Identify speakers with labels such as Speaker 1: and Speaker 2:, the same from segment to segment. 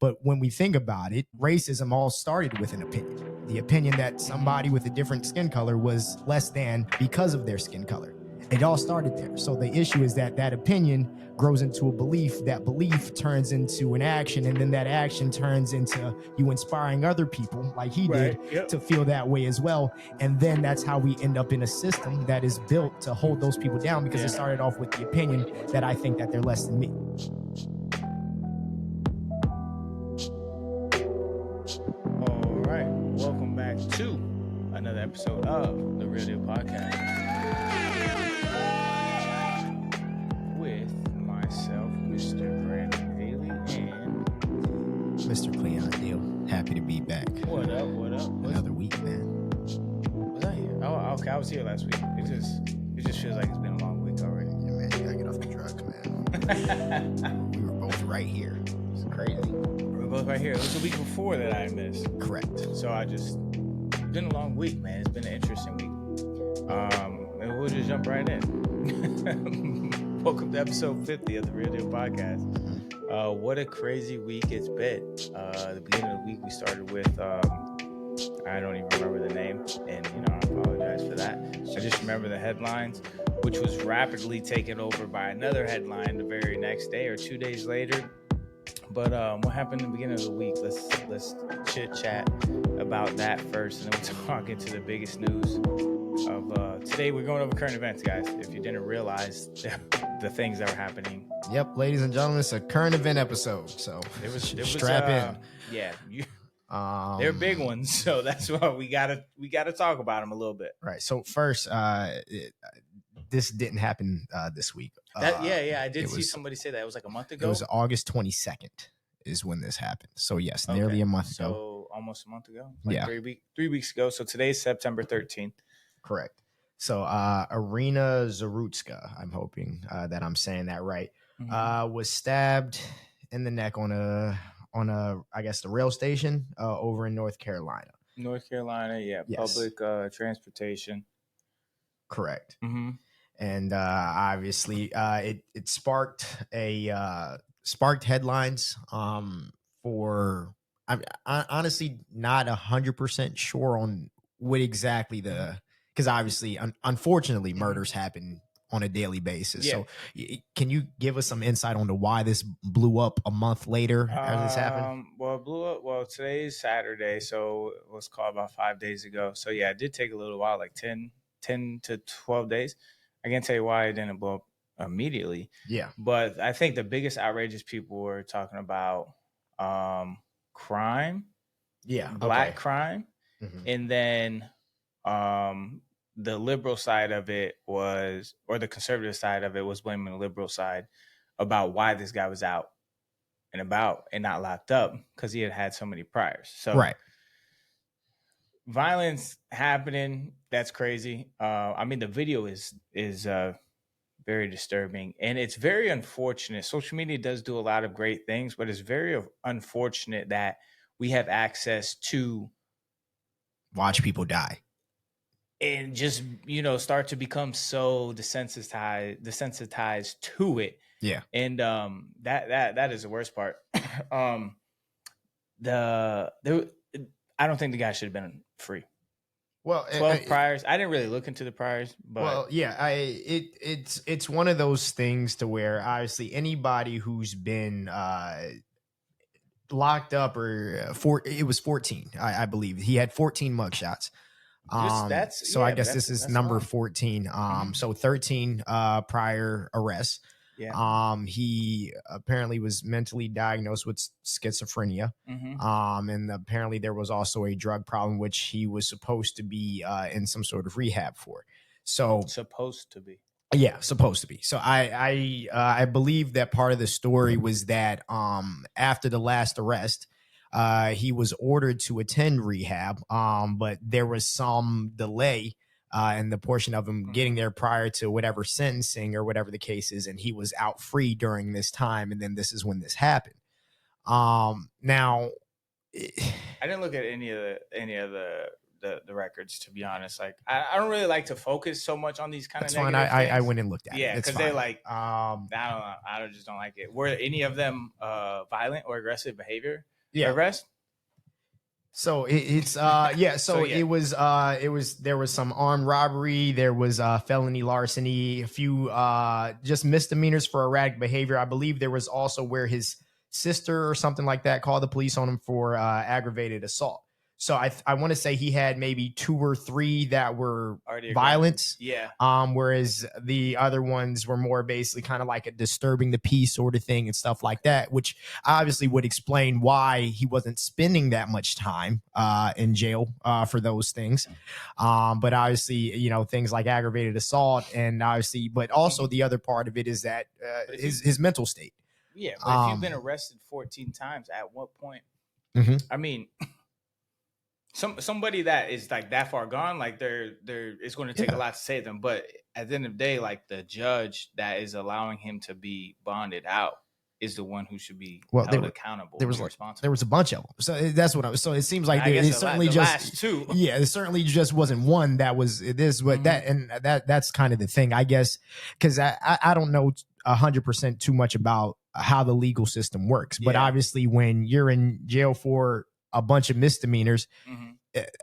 Speaker 1: But when we think about it, racism all started with an opinion. The opinion that somebody with a different skin color was less than because of their skin color. It all started there. So the issue is that that opinion grows into a belief. That belief turns into an action, and then that action turns into you inspiring other people like he did to feel that way as well. And then that's how we end up in a system that is built to hold those people down, because it started off with the opinion that I think that they're less than me.
Speaker 2: All right, welcome back to another episode of the Real Deal Podcast with myself, Mr. Brandon Daly, and
Speaker 1: Mr. Cleon Deal. Happy to be back.
Speaker 2: What up?
Speaker 1: Another week, man.
Speaker 2: Was I here? Oh, okay, I was here last week. It just feels like it's been a long week already.
Speaker 1: Yeah, man, you gotta get off the drugs, man. We were both right here. It's crazy.
Speaker 2: We're both right here. It was the week before that I missed.
Speaker 1: Correct.
Speaker 2: So it's been a long week, man. It's been an interesting week. And we'll just jump right in. Welcome to episode 50 of the Real Deal Podcast. What a crazy week it's been. The beginning of the week we started with I don't even remember the name, and I apologize for that. I just remember the headlines, which was rapidly taken over by another headline the very next day or 2 days later. But what happened in the beginning of the week? Let's chit chat about that first, and then we'll talk into the biggest news of today. We're going over current events, guys. If you didn't realize the things that were happening.
Speaker 1: Yep, ladies and gentlemen, it's a current event episode, so strap in.
Speaker 2: Yeah, they're big ones, so that's why we gotta talk about them a little bit.
Speaker 1: Right. So first, this didn't happen this week.
Speaker 2: I did see somebody say that it was like a month ago.
Speaker 1: It was August 22nd is when this happened. So yes, nearly a month ago.
Speaker 2: So almost a month ago. Like 3 weeks ago. So today's September 13th.
Speaker 1: Correct. So Irina Zarutska, I'm hoping that I'm saying that right, was stabbed in the neck on a I guess the rail station over in North Carolina.
Speaker 2: North Carolina, yeah. Yes. Public transportation.
Speaker 1: Correct.
Speaker 2: Mm-hmm.
Speaker 1: And obviously it sparked headlines for I'm honestly not 100% sure on what exactly because obviously unfortunately murders happen on a daily basis. Yeah. So can you give us some insight onto why this blew up a month later as this happened?
Speaker 2: Well, it blew up. Well, today is Saturday, so let's call it about 5 days ago. So yeah, it did take a little while, like 10 to 12 days. I can't tell you why it didn't blow up immediately.
Speaker 1: Yeah.
Speaker 2: But I think the biggest outrage is people were talking about crime.
Speaker 1: Yeah.
Speaker 2: Black crime. Mm-hmm. And then the liberal side of it or the conservative side of it was blaming the liberal side about why this guy was out and about and not locked up because he had so many priors. So
Speaker 1: right.
Speaker 2: Violence happening, that's crazy. I mean, the video is very disturbing, and it's very unfortunate. Social media does do a lot of great things, but it's very unfortunate that we have access to
Speaker 1: watch people die
Speaker 2: and just start to become so desensitized to it.
Speaker 1: Yeah,
Speaker 2: and that is the worst part. I don't think the guy should have been free.
Speaker 1: Well,
Speaker 2: 12 priors. I didn't really look into the priors, but
Speaker 1: well, yeah, it's one of those things to where obviously anybody who's been locked up it was 14, I believe he had 14 mugshots. I guess this is number 14. So 13 prior arrests.
Speaker 2: Yeah.
Speaker 1: He apparently was mentally diagnosed with schizophrenia.
Speaker 2: Mm-hmm.
Speaker 1: And apparently there was also a drug problem, which he was supposed to be in some sort of rehab for. So
Speaker 2: supposed to be.
Speaker 1: Yeah, supposed to be. So I believe that part of the story was that after the last arrest, he was ordered to attend rehab, but there was some delay in the portion of him getting there prior to whatever sentencing or whatever the case is, and he was out free during this time, and then this is when this happened. Now,
Speaker 2: I didn't look at any of the the records, to be honest. Like I don't really like to focus so much on these kind
Speaker 1: That's
Speaker 2: of
Speaker 1: fine.
Speaker 2: negative
Speaker 1: I
Speaker 2: things.
Speaker 1: went and looked at it.
Speaker 2: Yeah,
Speaker 1: It's
Speaker 2: because they're
Speaker 1: fine.
Speaker 2: like I just don't like it. Were any of them violent or aggressive behavior?
Speaker 1: Yeah.
Speaker 2: Arrest?
Speaker 1: So it's yeah. So
Speaker 2: yeah.
Speaker 1: it was there was some armed robbery. There was felony larceny. A few just misdemeanors for erratic behavior. I believe there was also where his sister or something like that called the police on him for aggravated assault. So I want to say he had maybe 2 or 3 that were
Speaker 2: Already
Speaker 1: violence.
Speaker 2: Yeah.
Speaker 1: Whereas the other ones were more basically kind of like a disturbing the peace sort of thing and stuff like that, which obviously would explain why he wasn't spending that much time in jail for those things. But obviously, you know, things like aggravated assault and obviously, but also the other part of it is that his mental state.
Speaker 2: Yeah, but if you've been arrested 14 times, at what point? I mean, somebody that is like that far gone, like they're it's going to take a lot to save them. But at the end of the day, like the judge that is allowing him to be bonded out is the one who should be held accountable. There was responsible.
Speaker 1: There was a bunch of them, so that's what I was. So it seems like it certainly just
Speaker 2: last 2.
Speaker 1: Yeah, it certainly just wasn't one that was this, but that and that's kind of the thing, I guess, because I don't know 100% too much about how the legal system works, but obviously when you're in jail for a bunch of misdemeanors,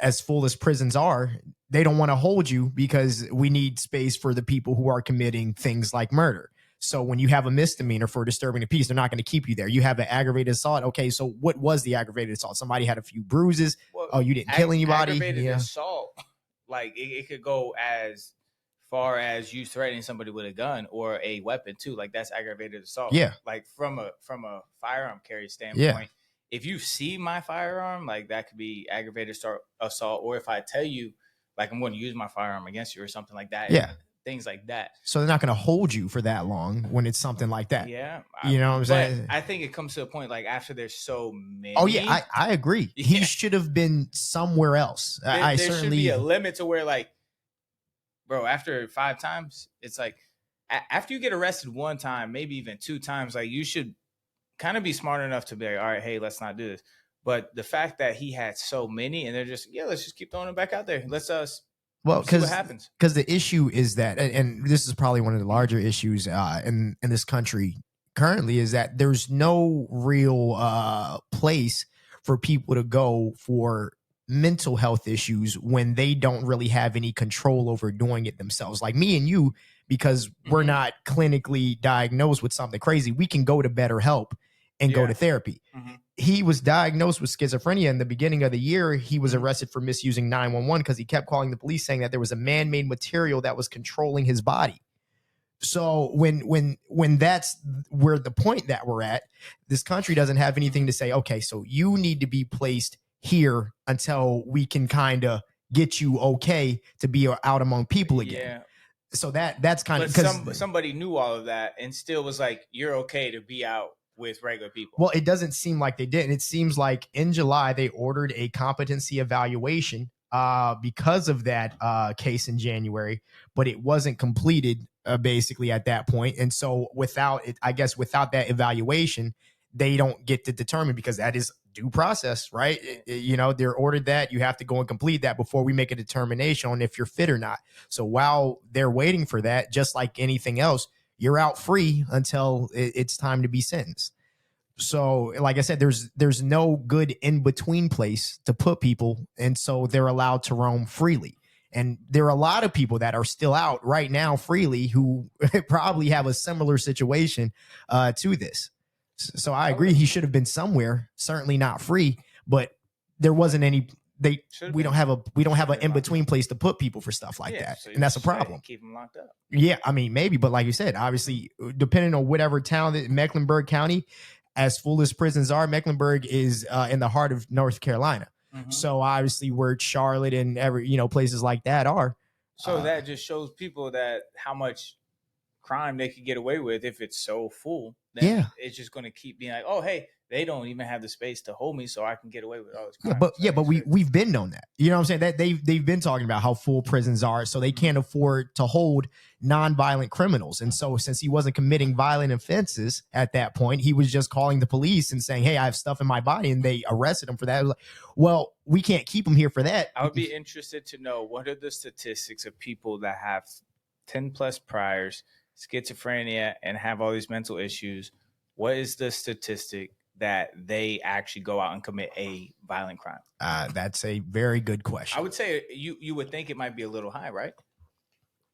Speaker 1: as full as prisons are, they don't want to hold you because we need space for the people who are committing things like murder. So when you have a misdemeanor for disturbing the peace, they're not going to keep you there. You have an aggravated assault. Okay, so what was the aggravated assault? Somebody had a few bruises. Well, you didn't kill anybody.
Speaker 2: Aggravated assault, like it could go as far as you threatening somebody with a gun or a weapon too. Like that's aggravated assault.
Speaker 1: Yeah.
Speaker 2: Like from a firearm carry standpoint, if you see my firearm, like that could be aggravated assault. Or if I tell you, like I'm going to use my firearm against you or something like that.
Speaker 1: Yeah.
Speaker 2: Things like that.
Speaker 1: So they're not going to hold you for that long when it's something like that.
Speaker 2: Yeah.
Speaker 1: You know what I'm saying?
Speaker 2: I think it comes to a point like after there's so many.
Speaker 1: Oh, yeah. I agree. Yeah. He should have been somewhere else.
Speaker 2: There should be a limit to where like, bro, after 5 times, it's like after you get arrested 1 time, maybe even 2 times, like you should kind of be smart enough to be like, all right, hey, let's not do this. But the fact that he had so many and they're just, let's just keep throwing him back out there. Let's
Speaker 1: well,
Speaker 2: see what happens.
Speaker 1: Because the issue is that, and this is probably one of the larger issues in this country currently, is that there's no real place for people to go for mental health issues when they don't really have any control over doing it themselves. Like me and you, because we're not clinically diagnosed with something crazy, we can go to BetterHelp and go to therapy. He was diagnosed with schizophrenia in the beginning of the year. He was arrested for misusing 911 because he kept calling the police saying that there was a man-made material that was controlling his body. So when that's where the point that we're at, this country doesn't have anything to say, okay, so you need to be placed here until we can kind of get you okay to be out among people again.
Speaker 2: Yeah.
Speaker 1: So that's kind of
Speaker 2: because somebody knew all of that and still was like, you're okay to be out with regular people.
Speaker 1: Well, it doesn't seem like they did. And it seems like in July, they ordered a competency evaluation because of that case in January, but it wasn't completed basically at that point. And so without it, I guess without that evaluation, they don't get to determine, because that is due process, right? You know, they're ordered that you have to go and complete that before we make a determination on if you're fit or not. So while they're waiting for that, just like anything else, you're out free until it's time to be sentenced. So, like I said, there's no good in between place to put people, and so they're allowed to roam freely. And there are a lot of people that are still out right now freely who probably have a similar situation to this. So I agree, he should have been somewhere, certainly not free, but there wasn't any. We don't have an in between place to put people for stuff like that, so and that's a problem.
Speaker 2: Keep them locked up.
Speaker 1: Yeah, I mean maybe, but like you said, obviously, depending on whatever town, Mecklenburg County, as full as prisons are, Mecklenburg is in the heart of North Carolina. So obviously, where Charlotte and places like that are.
Speaker 2: So that just shows people that how much crime they could get away with if it's so full. Then it's just going to keep being like, oh, hey, they don't even have the space to hold me, so I can get away with all this
Speaker 1: Yeah,
Speaker 2: crime.
Speaker 1: but we've been known that. You know what I'm saying? That they've been talking about how full prisons are, so they can't afford to hold non-violent criminals. And so since he wasn't committing violent offenses at that point, he was just calling the police and saying, "Hey, I have stuff in my body," and they arrested him for that. It was like, well, we can't keep him here for that.
Speaker 2: I would be interested to know what are the statistics of people that have 10 plus priors, schizophrenia, and have all these mental issues. What is the statistic that they actually go out and commit a violent crime?
Speaker 1: That's a very good question.
Speaker 2: I would say you would think it might be a little high, right?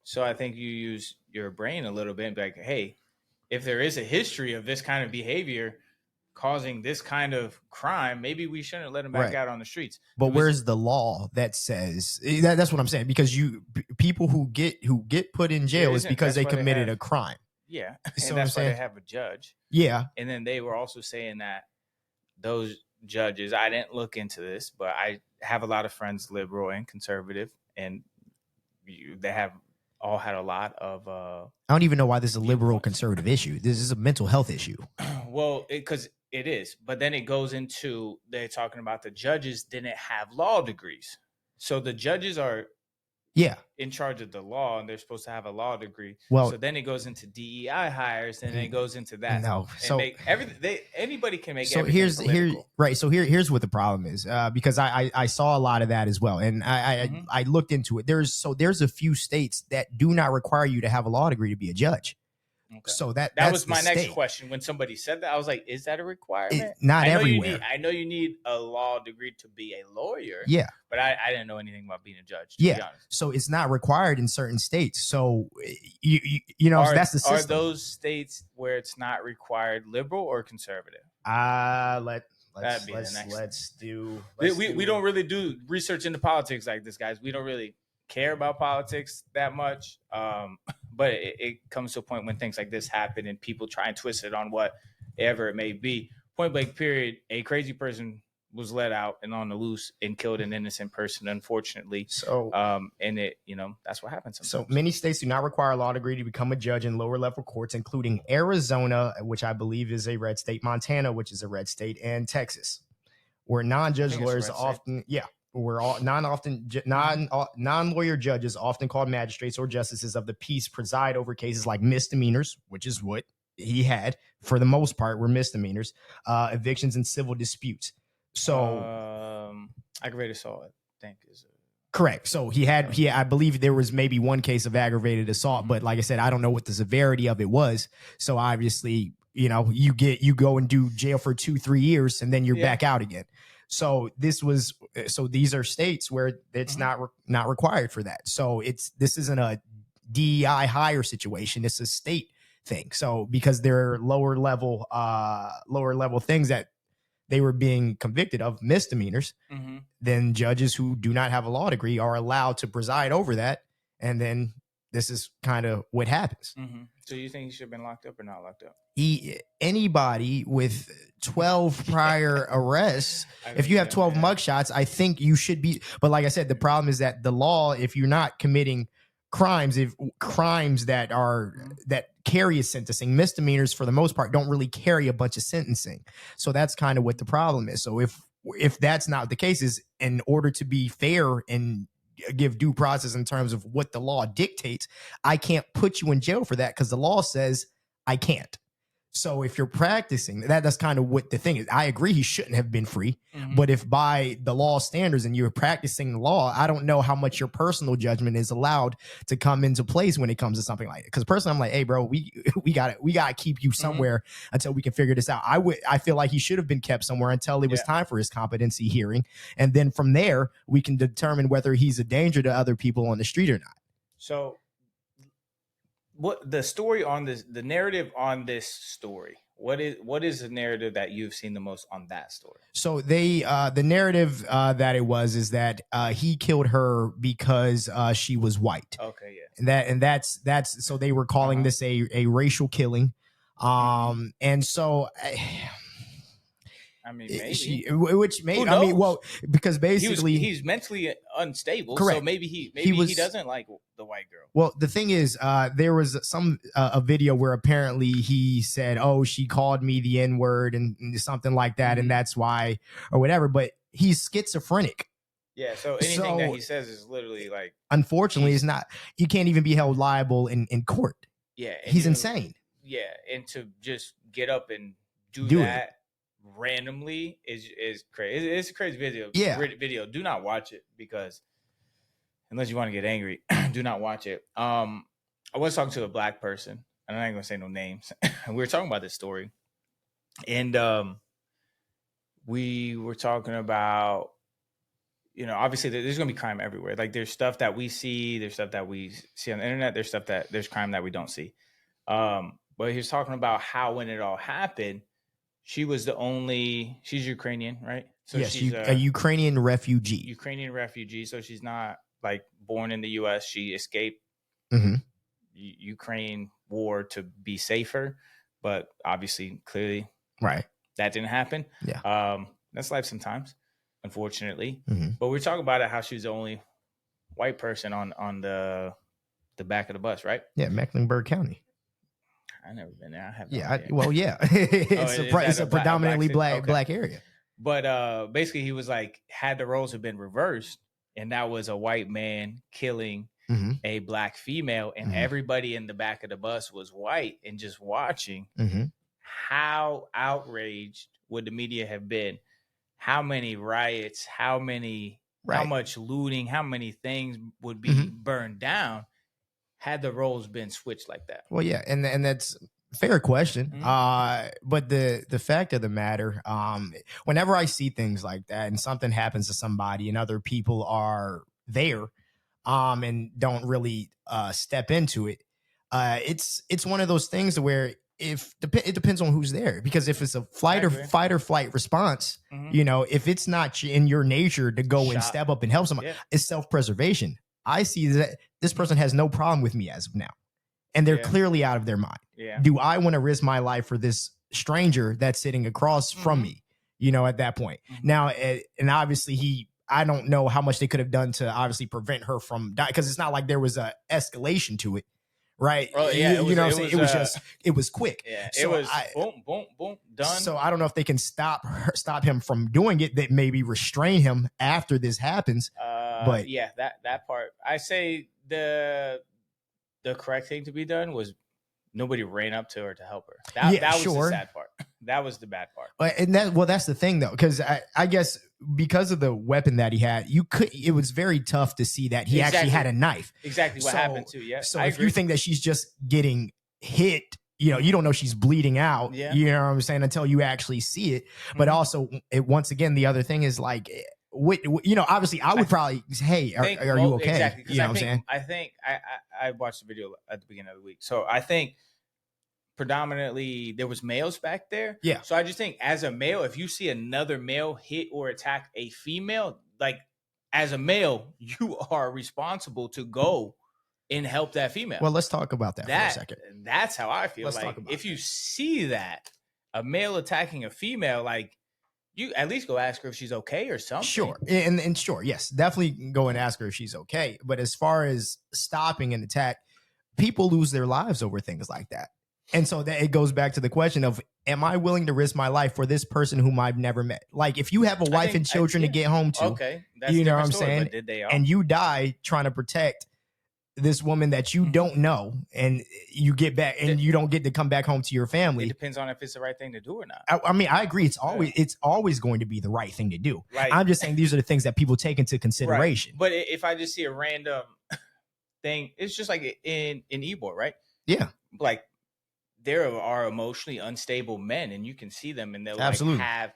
Speaker 2: So I think you use your brain a little bit and be like, hey, if there is a history of this kind of behavior causing this kind of crime, maybe we shouldn't let them back out on the streets.
Speaker 1: But where's the law that says that's what I'm saying? Because people who get put in jail is because they committed a crime.
Speaker 2: Yeah, and that's why they have a judge.
Speaker 1: Yeah,
Speaker 2: and then they were also saying that those judges, I didn't look into this, but I have a lot of friends, liberal and conservative, and they have all had a lot of. I
Speaker 1: don't even know why this is a liberal conservative issue. This is a mental health issue.
Speaker 2: Well, because it is, but then it goes into they're talking about the judges didn't have law degrees, so the judges are in charge of the law, and they're supposed to have a law degree. Well, so then it goes into DEI hires, and then it goes into that.
Speaker 1: No, so
Speaker 2: anybody can make.
Speaker 1: So here's what the problem is, because I saw a lot of that as well, and I looked into it. There's a few states that do not require you to have a law degree to be a judge. Okay. So that was my next
Speaker 2: question. When somebody said that, I was like, "Is that a requirement?"
Speaker 1: Not everywhere.
Speaker 2: I know you need a law degree to be a lawyer.
Speaker 1: Yeah,
Speaker 2: but I didn't know anything about being a judge. To be honest.
Speaker 1: So it's not required in certain states. So you know that's the system.
Speaker 2: Are those states where it's not required liberal or conservative?
Speaker 1: Let's do.
Speaker 2: We don't really do research into politics like this, guys. We don't really care about politics that much. But it comes to a point when things like this happen and people try and twist it on whatever it may be. Point blank period, a crazy person was let out and on the loose and killed an innocent person, unfortunately. So, and that's what happens sometimes.
Speaker 1: So many states do not require a law degree to become a judge in lower level courts, including Arizona, which I believe is a red state, Montana, which is a red state, and Texas, where non-judge lawyers often, where all non-lawyer judges, often called magistrates or justices of the peace, preside over cases like misdemeanors, which is what he had for the most part, were misdemeanors, evictions, and civil disputes. So,
Speaker 2: aggravated assault, I think, is
Speaker 1: correct. So I believe there was maybe one case of aggravated assault, but like I said, I don't know what the severity of it was. So obviously, you go and do jail for 2-3 years, and then you're back out again. So these are states where it's not required for that. So this isn't a DEI hire situation. It's a state thing. So because there are lower level things that they were being convicted of, misdemeanors, then judges who do not have a law degree are allowed to preside over that. And then this is kind of what happens.
Speaker 2: So you think he should have been locked up or not locked up?
Speaker 1: Anybody with 12 prior arrests, if you have 12 mugshots, I think you should be. But like I said, the problem is that the law, if you're not committing crimes that carry a sentencing, misdemeanors for the most part don't really carry a bunch of sentencing. So that's kind of what the problem is. So if that's not the case, is in order to be fair and give due process in terms of what the law dictates, I can't put you in jail for that because the law says I can't. So if you're practicing that's kind of what the thing is. I agree he shouldn't have been free, but if by the law standards and you're practicing the law, I don't know how much your personal judgment is allowed to come into place when it comes to something like it. Because personally, I'm like, hey, bro, we gotta keep you somewhere until we can figure this out. I feel like he should have been kept somewhere until it was time for his competency hearing, and then from there we can determine whether he's a danger to other people on the street or not.
Speaker 2: So. What the story on this, the narrative on this story, what is the narrative that you've seen the most on that story? So
Speaker 1: the narrative that it is that he killed her because she was white.
Speaker 2: Okay, yeah.
Speaker 1: And that's so they were calling this a racial killing. And so
Speaker 2: I mean, maybe.
Speaker 1: Which may,
Speaker 2: Who
Speaker 1: I mean,
Speaker 2: knows?
Speaker 1: well, because basically
Speaker 2: he's mentally unstable.
Speaker 1: Correct.
Speaker 2: So maybe he doesn't like the white girl.
Speaker 1: Well, the thing is, there was a video where apparently he said, "Oh, she called me the N-word and something like that, and that's why, or whatever." But he's schizophrenic.
Speaker 2: Yeah. So anything that he says is literally like,
Speaker 1: unfortunately, is not. You can't even be held liable in court.
Speaker 2: Yeah,
Speaker 1: he's insane.
Speaker 2: Yeah, and to just get up and do that randomly is crazy. It's a crazy video.
Speaker 1: Yeah,
Speaker 2: video. Do not watch it because unless you want to get angry, do not watch it. I was talking to a black person, and I ain't gonna say no names. And we were talking about this story, and we were talking about, obviously there's gonna be crime everywhere. Like there's stuff that we see, there's stuff that we see on the internet, there's crime that we don't see. But he was talking about how when it all happened, she's Ukrainian, right? So
Speaker 1: yes,
Speaker 2: she's
Speaker 1: a Ukrainian refugee.
Speaker 2: So she's not like born in the U.S. She escaped Ukraine war to be safer, but obviously, clearly,
Speaker 1: right,
Speaker 2: that didn't happen.
Speaker 1: Yeah,
Speaker 2: that's life sometimes, unfortunately. But we're talking about it how she's the only white person on the back of the bus, right?
Speaker 1: Yeah, Mecklenburg County.
Speaker 2: I've never been there. I have.
Speaker 1: It's a predominantly black area.
Speaker 2: But basically, he was like, had the roles have been reversed, and that was a white man killing a black female, and everybody in the back of the bus was white and just watching, how outraged would the media have been? How many riots? How much looting? How many things would be burned down? Had the roles been switched like that?
Speaker 1: Well, yeah, and that's a fair question. But the fact of the matter, whenever I see things like that and something happens to somebody and other people are there, and don't really step into it, it's one of those things where it depends on who's there, because if it's a fight or flight response, if it's not in your nature to go and step up and help somebody, it's self-preservation. I see that this person has no problem with me as of now, and they're clearly out of their mind. Do I want to risk my life for this stranger that's sitting across from me, at that point? Now, and obviously I don't know how much they could have done to obviously prevent her from dying, because it's not like there was a escalation to it. Right.
Speaker 2: Oh, yeah.
Speaker 1: It was quick.
Speaker 2: Yeah. So it was boom, boom, boom, done.
Speaker 1: So I don't know if they can stop him from doing it. That maybe restrain him after this happens. But
Speaker 2: yeah, that part. I say the correct thing to be done was nobody ran up to her to help her. That was the sad part. That was the bad part.
Speaker 1: And that's the thing though, because I guess because of the weapon that he had, it was very tough to see that he actually had a knife.
Speaker 2: Exactly what happened too. Yeah.
Speaker 1: So if you think that she's just getting hit, you don't know she's bleeding out.
Speaker 2: Yeah.
Speaker 1: You know what I'm saying, until you actually see it. But also, once again, the other thing is like, obviously, I would probably say, "Hey, are you okay?"
Speaker 2: Exactly.
Speaker 1: You know what I'm saying?
Speaker 2: I think I watched the video at the beginning of the week, so I think predominantly there was males back there.
Speaker 1: Yeah.
Speaker 2: So I just think as a male, if you see another male hit or attack a female, like as a male, you are responsible to go and help that female.
Speaker 1: Well, let's talk about that for a second.
Speaker 2: That's how I feel.
Speaker 1: Let's
Speaker 2: like
Speaker 1: talk about
Speaker 2: if you see that a male attacking a female, like you at least go ask her if she's okay or something.
Speaker 1: Sure. And sure, yes, definitely go and ask her if she's okay. But as far as stopping an attack, people lose their lives over things like that. And so that it goes back to the question of, am I willing to risk my life for this person whom I've never met? Like if you have a wife and children to get home to,
Speaker 2: that's
Speaker 1: you know what I'm
Speaker 2: story,
Speaker 1: saying?
Speaker 2: Did they all?
Speaker 1: And you die trying to protect this woman that you don't know, and you get back and you don't get to come back home to your family.
Speaker 2: It depends on if it's the right thing to do or not.
Speaker 1: I mean, I agree. It's always going to be the right thing to do. Like, I'm just saying these are the things that people take into consideration.
Speaker 2: Right. But if I just see a random thing, it's just like in Ybor, right?
Speaker 1: Yeah.
Speaker 2: Like there are emotionally unstable men, and you can see them, and they'll
Speaker 1: Absolutely.
Speaker 2: like have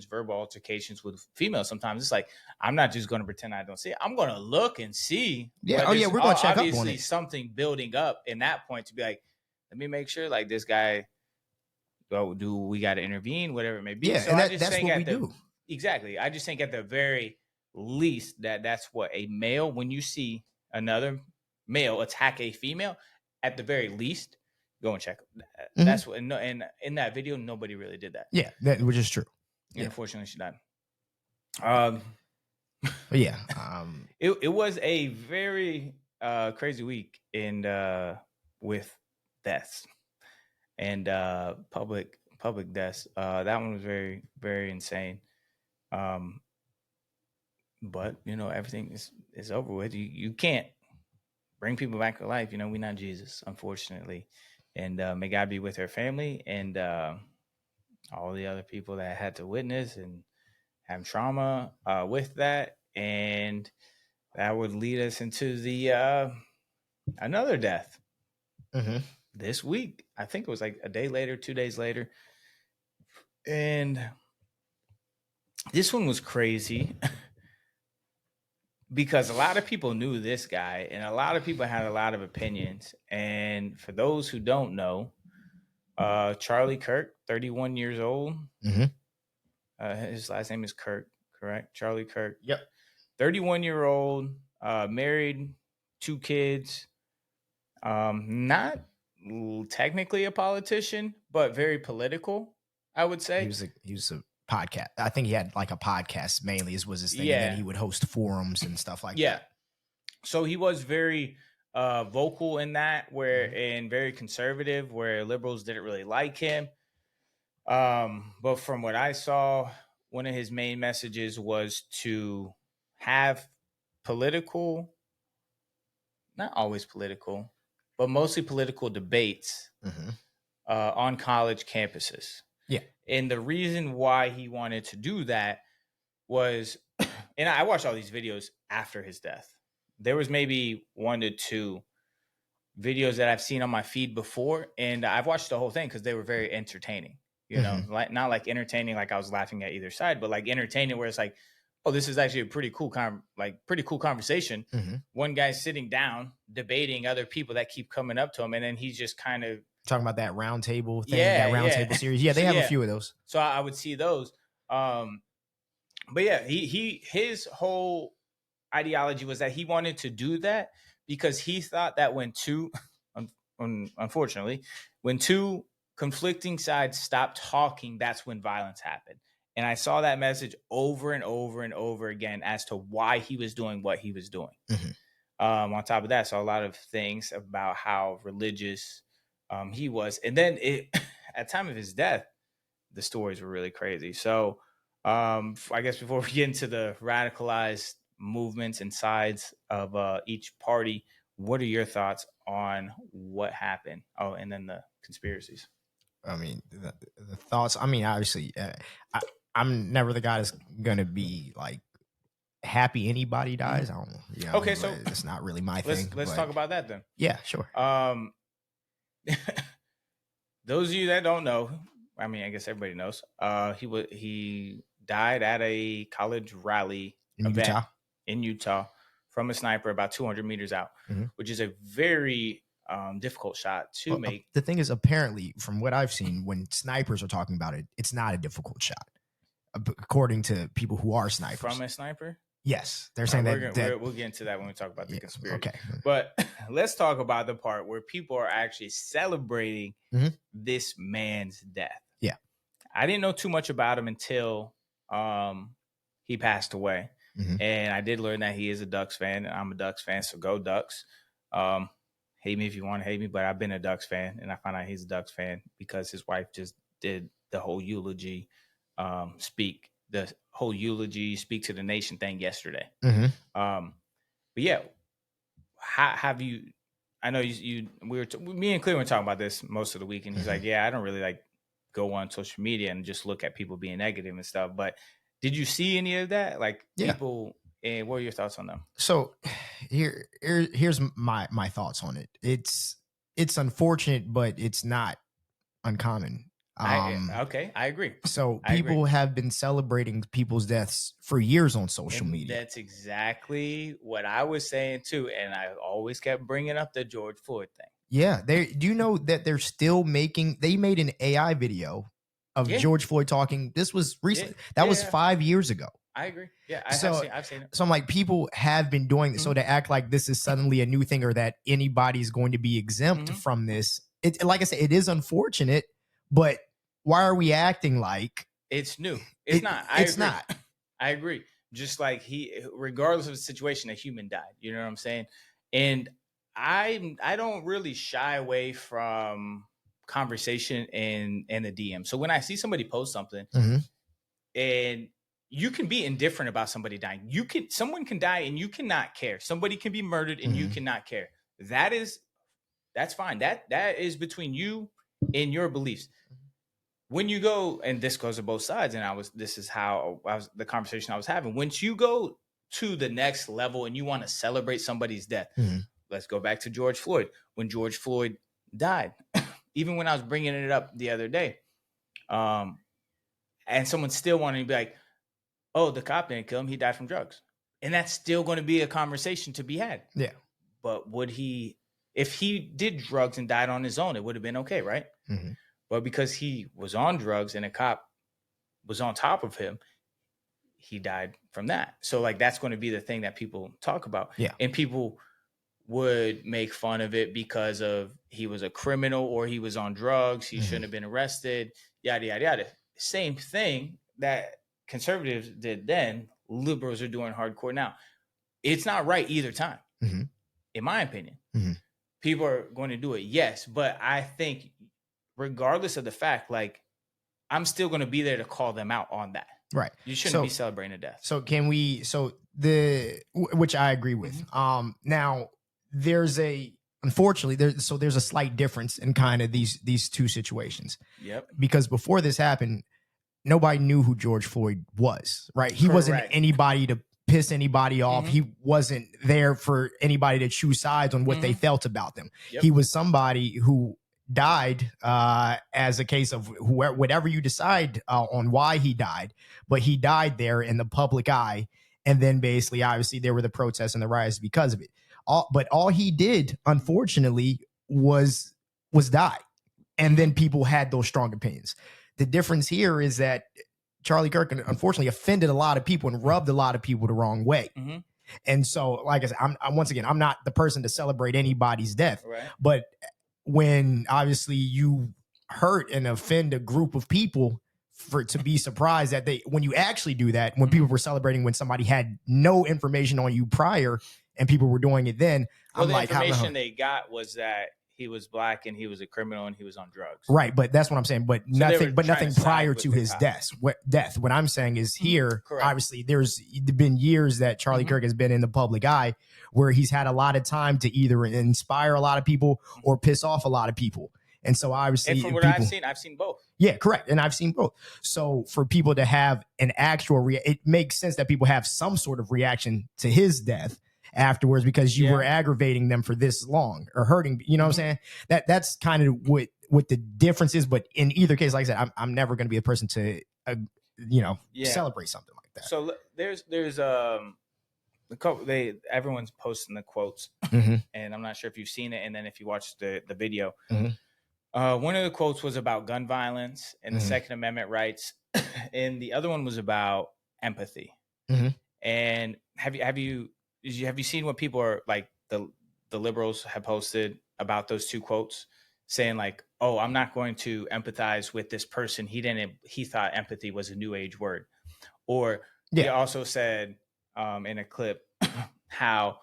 Speaker 2: verbal altercations with females. Sometimes it's like, I'm not just going to pretend I don't see it. I'm going to look and see.
Speaker 1: Yeah. We're going to check up on it.
Speaker 2: Obviously something building up in that point to be like, let me make sure like this guy, do we got to intervene, whatever it may be.
Speaker 1: Yeah.
Speaker 2: So
Speaker 1: and
Speaker 2: I just
Speaker 1: that's
Speaker 2: think
Speaker 1: what we do.
Speaker 2: Exactly. I just think at the very least that's what a male, when you see another male attack a female, at the very least, Go and check.
Speaker 1: Mhm.
Speaker 2: That's what. No, and in that video, nobody really did that.
Speaker 1: Yeah, which is true.
Speaker 2: And
Speaker 1: Yeah.
Speaker 2: unfortunately, she died.
Speaker 1: But yeah,
Speaker 2: it was a very crazy week with deaths and public deaths. That one was very, very insane. But everything is over with. You can't bring people back to life. We're not Jesus, unfortunately. And may God be with her family and all the other people that had to witness and have trauma with that. And that would lead us into the another death this week. I think it was like a day later, 2 days later. And this one was crazy because a lot of people knew this guy and a lot of people had a lot of opinions. And for those who don't know, Charlie Kirk, 31 years old. His last name is Kirk, correct? Charlie Kirk.
Speaker 1: Yep.
Speaker 2: 31-year-old, married, 2 kids. Not technically a politician, but very political, I would say.
Speaker 1: He was a podcast. I think he had like a podcast mainly was his thing.
Speaker 2: Yeah.
Speaker 1: And then he would host forums and stuff like that.
Speaker 2: So he was very vocal in that, and very conservative, where liberals didn't really like him. But from what I saw, one of his main messages was to have political, not always political, but mostly political debates on college campuses.
Speaker 1: Yeah.
Speaker 2: And the reason why he wanted to do that was, and I watched all these videos after his death. There was maybe 1 to 2 videos that I've seen on my feed before, and I've watched the whole thing because they were very entertaining. Like not like entertaining, like I was laughing at either side, but like entertaining where it's like, oh, this is actually a pretty cool conversation. One guy's sitting down debating other people that keep coming up to him, and then he's just kind of
Speaker 1: talking about that round table thing, that round table series. Yeah, they have a few of those.
Speaker 2: So I would see those. But yeah, his whole ideology was that he wanted to do that because he thought that unfortunately, when 2 conflicting sides stopped talking, that's when violence happened. And I saw that message over and over and over again as to why he was doing what he was doing. On top of that, I saw a lot of things about how religious he was. And then at time of his death, the stories were really crazy. So I guess before we get into the radicalized movements and sides of each party, what are your thoughts on what happened? Oh, and then the conspiracies.
Speaker 1: I mean, the thoughts. I mean, obviously, I'm never the guy that's gonna be like happy anybody dies. I don't know.
Speaker 2: Okay, so
Speaker 1: it's not really my thing.
Speaker 2: Let's talk about that then.
Speaker 1: Yeah, sure.
Speaker 2: Those of you that don't know, I mean, I guess everybody knows. He died at a college rally event in Utah from a sniper about 200 meters out, which is a very difficult shot to make.
Speaker 1: The thing is, apparently, from what I've seen, when snipers are talking about it, it's not a difficult shot, according to people who are snipers.
Speaker 2: From a sniper?
Speaker 1: Yes, they're saying
Speaker 2: we'll get into that when we talk about the conspiracy.
Speaker 1: Okay,
Speaker 2: but let's talk about the part where people are actually celebrating this man's death.
Speaker 1: Yeah,
Speaker 2: I didn't know too much about him until he passed away, and I did learn that he is a Ducks fan. And I'm a Ducks fan, so go Ducks. Hate me if you want to hate me, but I've been a Ducks fan, and I found out he's a Ducks fan because his wife just did the whole eulogy speak to the nation thing yesterday. But yeah, how have you? I know me and Cleo were talking about this most of the week, and he's like, "Yeah, I don't really like go on social media and just look at people being negative and stuff." But did you see any of that? Like people. And what are your thoughts on them?
Speaker 1: So here's my thoughts on it. It's unfortunate, but it's not uncommon.
Speaker 2: I agree.
Speaker 1: So people have been celebrating people's deaths for years on social media.
Speaker 2: That's exactly what I was saying too, and I always kept bringing up the George Floyd thing.
Speaker 1: Yeah, do you know that they're still they made an AI video of George Floyd talking? This was recently. That was 5 years ago.
Speaker 2: I agree. Yeah, I've seen it.
Speaker 1: So I'm like, people have been doing this. So to act like this is suddenly a new thing or that anybody's going to be exempt from this it, like I said, it is unfortunate, but why are we acting like
Speaker 2: it's new? It's not.
Speaker 1: It's not.
Speaker 2: I agree. Just like regardless of the situation, a human died. You know what I'm saying? And I don't really shy away from conversation and the DM. So when I see somebody post something, and you can be indifferent about somebody dying, someone can die and you cannot care. Somebody can be murdered and you cannot care. That's fine. That is between you and your beliefs. When you go, and this goes to both sides, and this is how the conversation I was having. Once you go to the next level and you want to celebrate somebody's death, let's go back to George Floyd. When George Floyd died, even when I was bringing it up the other day, and someone still wanted to be like, oh, the cop didn't kill him, he died from drugs. And that's still going to be a conversation to be had.
Speaker 1: Yeah.
Speaker 2: But if he did drugs and died on his own, it would have been okay, right? But because he was on drugs and a cop was on top of him, he died from that. So like, that's going to be the thing that people talk about.
Speaker 1: Yeah.
Speaker 2: And people would make fun of it because of he was a criminal or he was on drugs. He shouldn't have been arrested, yada, yada, yada. Same thing that conservatives did then, liberals are doing hardcore now. It's not right either time, in my opinion. People are going to do it, yes. But I think regardless of the fact, like, I'm still going to be there to call them out on that.
Speaker 1: Right.
Speaker 2: You shouldn't be celebrating a death.
Speaker 1: So which I agree with. Now unfortunately there's a slight difference in kind of these two situations.
Speaker 2: Yep.
Speaker 1: Because before this happened, nobody knew who George Floyd was, right? He wasn't anybody to piss anybody off. He wasn't there for anybody to choose sides on what they felt about them. He was somebody who died as a case of whatever you decide on why he died, but he died there in the public eye. And then basically, obviously, there were the protests and the riots because of it. But all he did, unfortunately, was die. And then people had those strong opinions. The difference here is that Charlie Kirk, unfortunately, offended a lot of people and rubbed a lot of people the wrong way. And so, like I said, I'm not the person to celebrate anybody's death.
Speaker 2: Right.
Speaker 1: But when obviously you hurt and offend a group of people, to be surprised that when you actually do that, when people were celebrating when somebody had no information on you prior and people were doing it then,
Speaker 2: well, the information they got was that he was black and he was a criminal and he was on drugs.
Speaker 1: Right, but that's what I'm saying. But nothing prior to his death. What I'm saying is here, obviously, there's been years that Charlie Kirk has been in the public eye where he's had a lot of time to either inspire a lot of people or piss off a lot of people. And so obviously,
Speaker 2: and from what I've seen both.
Speaker 1: Yeah, correct. And I've seen both. So for people to have an actual it makes sense that people have some sort of reaction to his death afterwards because you were aggravating them for this long or hurting, you know what I'm saying? That's kind of what the difference is. But in either case, like I said, I'm never going to be a person to, celebrate something like that.
Speaker 2: So there's everyone's posting the quotes and I'm not sure if you've seen it. And then if you watch the video, one of the quotes was about gun violence and the Second Amendment rights. And the other one was about empathy. And have you seen what people are like, the liberals have posted about those two quotes saying like, oh, I'm not going to empathize with this person. He thought empathy was a new age word. Or they also said in a clip how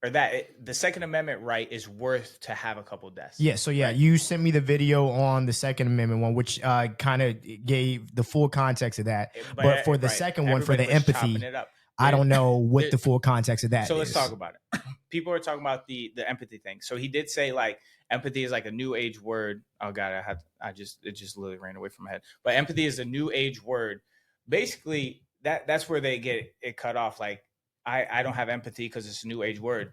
Speaker 2: the Second Amendment right is worth to have a couple deaths. Yeah.
Speaker 1: So you sent me the video on the Second Amendment one, which kind of gave the full context of that. But for the second one, for the empathy, I don't know what the full context of that is.
Speaker 2: So let's talk about it. People are talking about the empathy thing. So he did say like empathy is like a new age word. Oh God, it just literally ran away from my head. But empathy is a new age word. Basically, that's where they get it cut off. Like I don't have empathy because it's a new age word.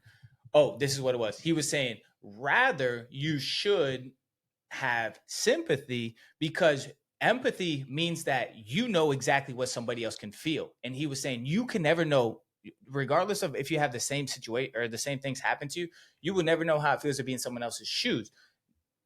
Speaker 2: Oh, this is what it was. He was saying rather you should have sympathy because empathy means that you know exactly what somebody else can feel. And he was saying you can never know, regardless of if you have the same situation or the same things happen to you, you will never know how it feels to be in someone else's shoes.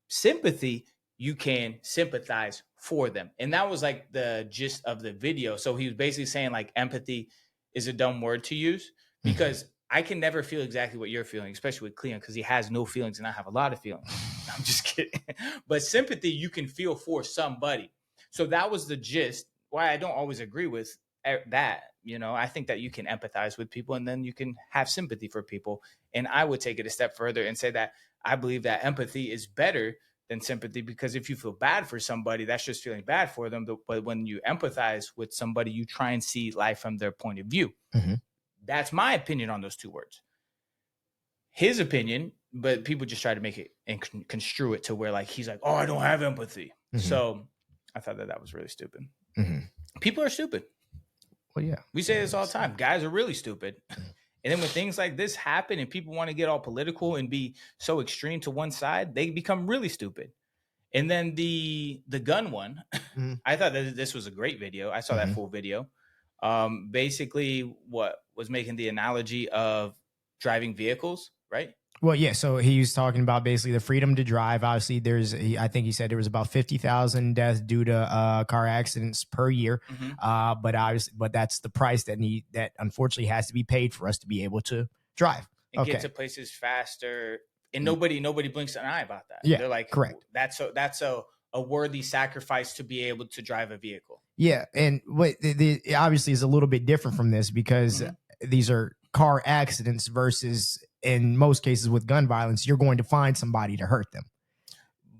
Speaker 2: Sympathy, you can sympathize for them. And that was like the gist of the video. So he was basically saying like empathy is a dumb word to use because I can never feel exactly what you're feeling, especially with Cleon, because he has no feelings and I have a lot of feelings. I'm just kidding. But sympathy, you can feel for somebody. So that was the gist. Why I don't always agree with that. I think that you can empathize with people and then you can have sympathy for people. And I would take it a step further and say that I believe that empathy is better than sympathy, because if you feel bad for somebody, that's just feeling bad for them. But when you empathize with somebody, you try and see life from their point of view.
Speaker 1: Mm-hmm.
Speaker 2: That's my opinion on those two words. His opinion, but people just try to make it and construe it to where like he's like, oh, I don't have empathy.
Speaker 1: Mm-hmm.
Speaker 2: So I thought that was really stupid.
Speaker 1: Mm-hmm.
Speaker 2: People are stupid.
Speaker 1: Well, yeah.
Speaker 2: We say this all the time. Guys are really stupid. And then when things like this happen and people want to get all political and be so extreme to one side, they become really stupid. And then the gun one,
Speaker 1: Mm-hmm.
Speaker 2: I thought that this was a great video. I saw that full video. Basically what was making the analogy of driving vehicles, right?
Speaker 1: Well, yeah. So he was talking about basically the freedom to drive. Obviously, I think he said there was about 50,000 deaths due to car accidents per year.
Speaker 2: Mm-hmm.
Speaker 1: But that's the price that unfortunately has to be paid for us to be able to drive
Speaker 2: And get to places faster. And nobody blinks an eye about that.
Speaker 1: Yeah,
Speaker 2: they're like,
Speaker 1: correct.
Speaker 2: That's a worthy sacrifice to be able to drive a vehicle.
Speaker 1: Yeah, and what it obviously is a little bit different from this because these are car accidents versus, in most cases with gun violence, you're going to find somebody to hurt them.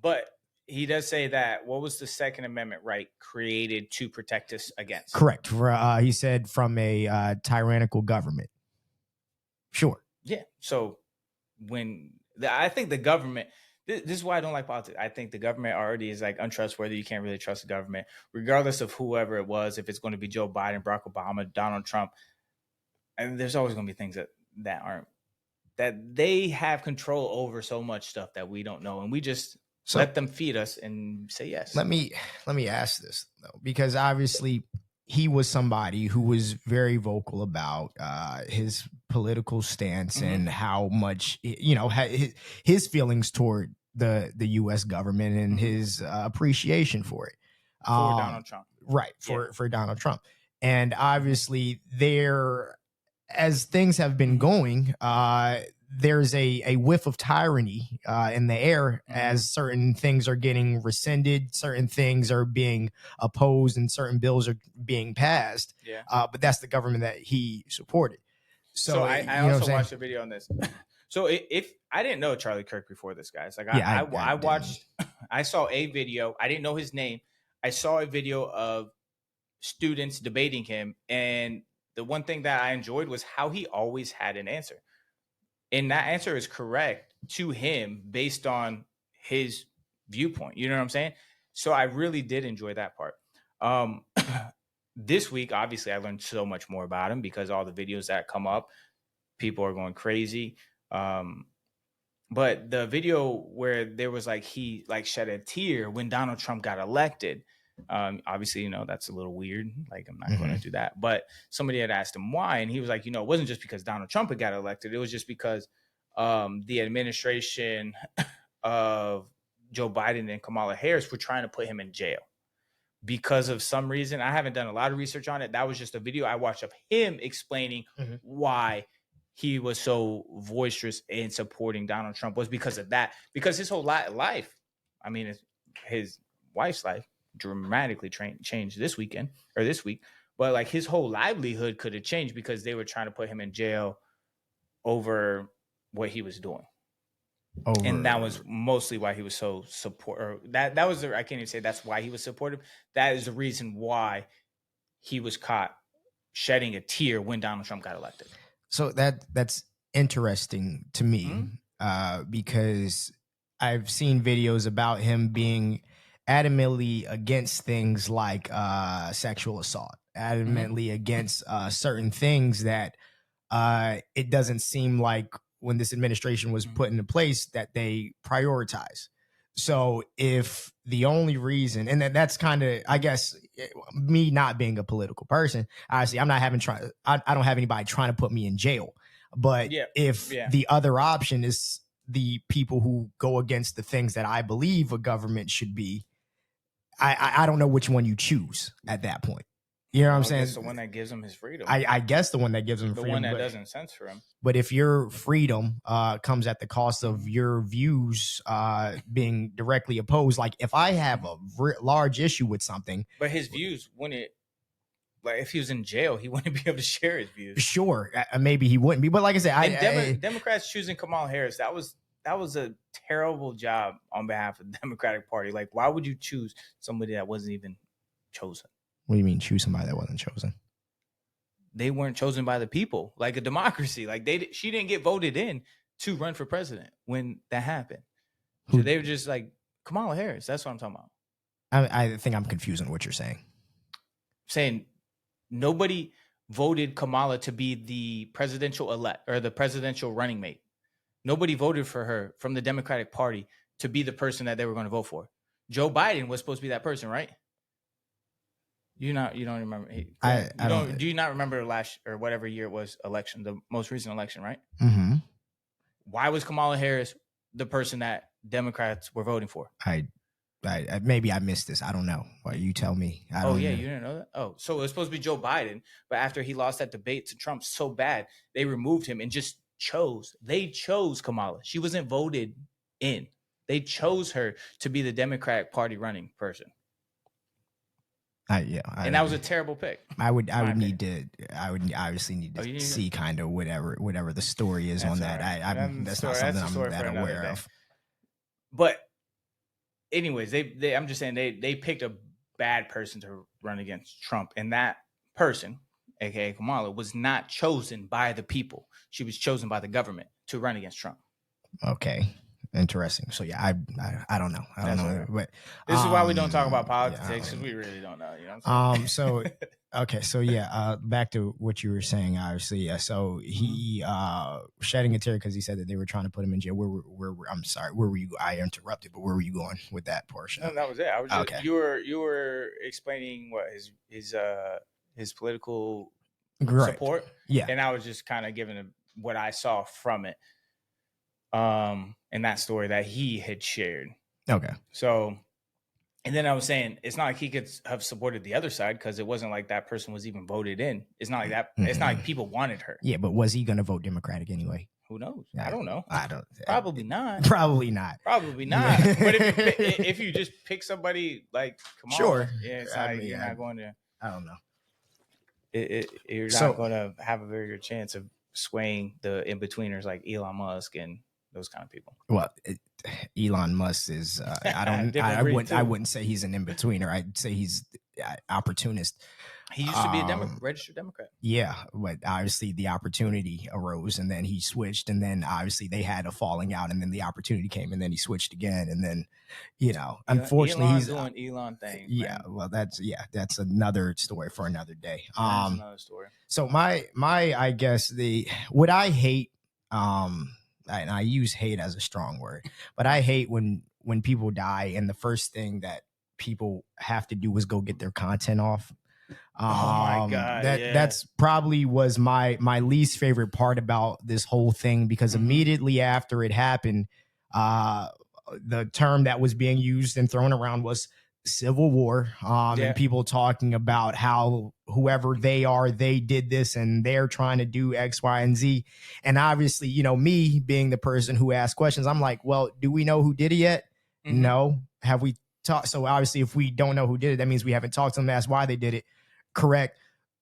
Speaker 2: But he does say that, what was the Second Amendment right created to protect us against?
Speaker 1: Correct. He said from a tyrannical government. Sure.
Speaker 2: Yeah. So I think the government, this is why I don't like politics. I think the government already is like untrustworthy. You can't really trust the government, regardless of whoever it was, if it's going to be Joe Biden, Barack Obama, Donald Trump. And there's always going to be things that they have control over so much stuff that we don't know. And we just let them feed us and say yes.
Speaker 1: Let me ask this though, because obviously he was somebody who was very vocal about his political stance and how much, his feelings toward the U.S. government and his appreciation for it.
Speaker 2: For Donald Trump.
Speaker 1: Right. For Donald Trump. And obviously as things have been going, there's a whiff of tyranny in the air as certain things are getting rescinded, certain things are being opposed, and certain bills are being passed.
Speaker 2: Yeah.
Speaker 1: But that's the government that he supported. So
Speaker 2: I also watched a video on this. So if I didn't know Charlie Kirk before this, guys, like I watched, I saw a video. I didn't know his name. I saw a video of students debating him, and the one thing that I enjoyed was how he always had an answer. And that answer is correct to him based on his viewpoint. You know what I'm saying? So I really did enjoy that part. This week, obviously, I learned so much more about him because all the videos that come up, people are going crazy. But the video where there was like he like shed a tear when Donald Trump got elected. Obviously, that's a little weird. Like, I'm not going to do that. But somebody had asked him why, and he was like, it wasn't just because Donald Trump had got elected. It was just because the administration of Joe Biden and Kamala Harris were trying to put him in jail because of some reason. I haven't done a lot of research on it. That was just a video I watched of him explaining why he was so boisterous in supporting Donald Trump was because of that. Because his whole life, I mean, his wife's life dramatically changed this week, but like his whole livelihood could have changed because they were trying to put him in jail over what he was doing. And that was mostly why he was so that was I can't even say that's why he was supportive. That is the reason why he was caught shedding a tear when Donald Trump got elected.
Speaker 1: So that's interesting to me because I've seen videos about him being adamantly against things like sexual assault, adamantly against certain things that it doesn't seem like when this administration was put into place that they prioritize. So if the only reason, and that's kind of, I guess, me not being a political person, obviously I'm not I don't have anybody trying to put me in jail. But if the other option is the people who go against the things that I believe a government should be, I don't know which one you choose at that point. You know what I'm
Speaker 2: I
Speaker 1: saying?
Speaker 2: guess the one that gives him his freedom.
Speaker 1: I guess the one that gives him
Speaker 2: the
Speaker 1: freedom,
Speaker 2: one that
Speaker 1: but,
Speaker 2: doesn't censor him.
Speaker 1: But if your freedom comes at the cost of your views being directly opposed, like if I have a large issue with something,
Speaker 2: but his views wouldn't. Like if he was in jail, he wouldn't be able to share his views.
Speaker 1: Sure, maybe he wouldn't be, but like I said,
Speaker 2: Democrats choosing Kamala Harris, that was a terrible job on behalf of the Democratic Party. Like, why would you choose somebody that wasn't even chosen?
Speaker 1: What do you mean choose somebody that wasn't chosen?
Speaker 2: They weren't chosen by the people, like a democracy. Like she didn't get voted in to run for president when that happened. So they were just like Kamala Harris. That's what I'm talking about.
Speaker 1: I think I'm confusing what you're saying.
Speaker 2: Saying nobody voted Kamala to be the presidential elect or the presidential running mate. Nobody voted for her from the Democratic Party to be the person that they were going to vote for. Joe Biden was supposed to be that person, right? You don't remember? Do you not remember last or whatever year it was election, the most recent election, right?
Speaker 1: Mm-hmm.
Speaker 2: Why was Kamala Harris the person that Democrats were voting for?
Speaker 1: I maybe I missed this. I don't know. Well, you tell me.
Speaker 2: You didn't know that? Oh, so it was supposed to be Joe Biden, but after he lost that debate to Trump so bad, they removed him and just they chose Kamala. She wasn't voted in. They chose her to be the Democratic Party running person. And that was a terrible pick.
Speaker 1: I would obviously need to see kind of whatever the story is on that. Right. That's not something I'm that aware of.
Speaker 2: But anyways, I'm just saying they picked a bad person to run against Trump, and that person, aka Kamala, was not chosen by the people. She was chosen by the government to run against Trump.
Speaker 1: Okay. Interesting. So yeah, I don't know. I don't know. Right. But
Speaker 2: this is why we don't talk about politics, because we really don't know. You know what I'm saying?
Speaker 1: So okay, so yeah, back to what you were saying. Obviously, yeah. So he shedding a tear because he said that they were trying to put him in jail. I'm sorry. Where were you? I interrupted, but where were you going with that portion?
Speaker 2: No, that was it. I was just, okay. You were explaining what his political support.
Speaker 1: Yeah,
Speaker 2: and I was just kind of giving what I saw from it. In that story that he had shared.
Speaker 1: Okay.
Speaker 2: So, and then I was saying, it's not like he could have supported the other side because it wasn't like that person was even voted in. It's not like that. Mm-hmm. It's not like people wanted her.
Speaker 1: Yeah, but was he going to vote Democratic anyway?
Speaker 2: Who knows? I don't know.
Speaker 1: Probably not.
Speaker 2: Probably not. Yeah. But if you just pick somebody like Kamala,
Speaker 1: sure.
Speaker 2: Yeah, it's like you're not going to.
Speaker 1: I don't know.
Speaker 2: You're not going to have a very good chance of swaying the in-betweeners like Elon Musk and those kind of people.
Speaker 1: Well, Elon Musk is I wouldn't say he's an in-betweener. I'd say he's opportunist.
Speaker 2: He used to be a registered Democrat.
Speaker 1: Yeah, but obviously the opportunity arose and then he switched, and then obviously they had a falling out, and then the opportunity came and then he switched again, and then unfortunately
Speaker 2: Elon's doing Elon thing.
Speaker 1: Yeah,
Speaker 2: man.
Speaker 1: Well that's another story for another day.
Speaker 2: That's another story.
Speaker 1: So my I guess what I hate and I use hate as a strong word, but I hate when people die and the first thing that people have to do is go get their content off.
Speaker 2: Oh my God.
Speaker 1: That's probably was my least favorite part about this whole thing, because immediately after it happened, the term that was being used and thrown around was civil war, and people talking about how whoever they are, they did this and they're trying to do X, Y, and Z. And obviously, me being the person who asked questions, I'm like, well, do we know who did it yet? Mm-hmm. No. Have we talked? So obviously, if we don't know who did it, that means we haven't talked to them to ask why they did it. Correct.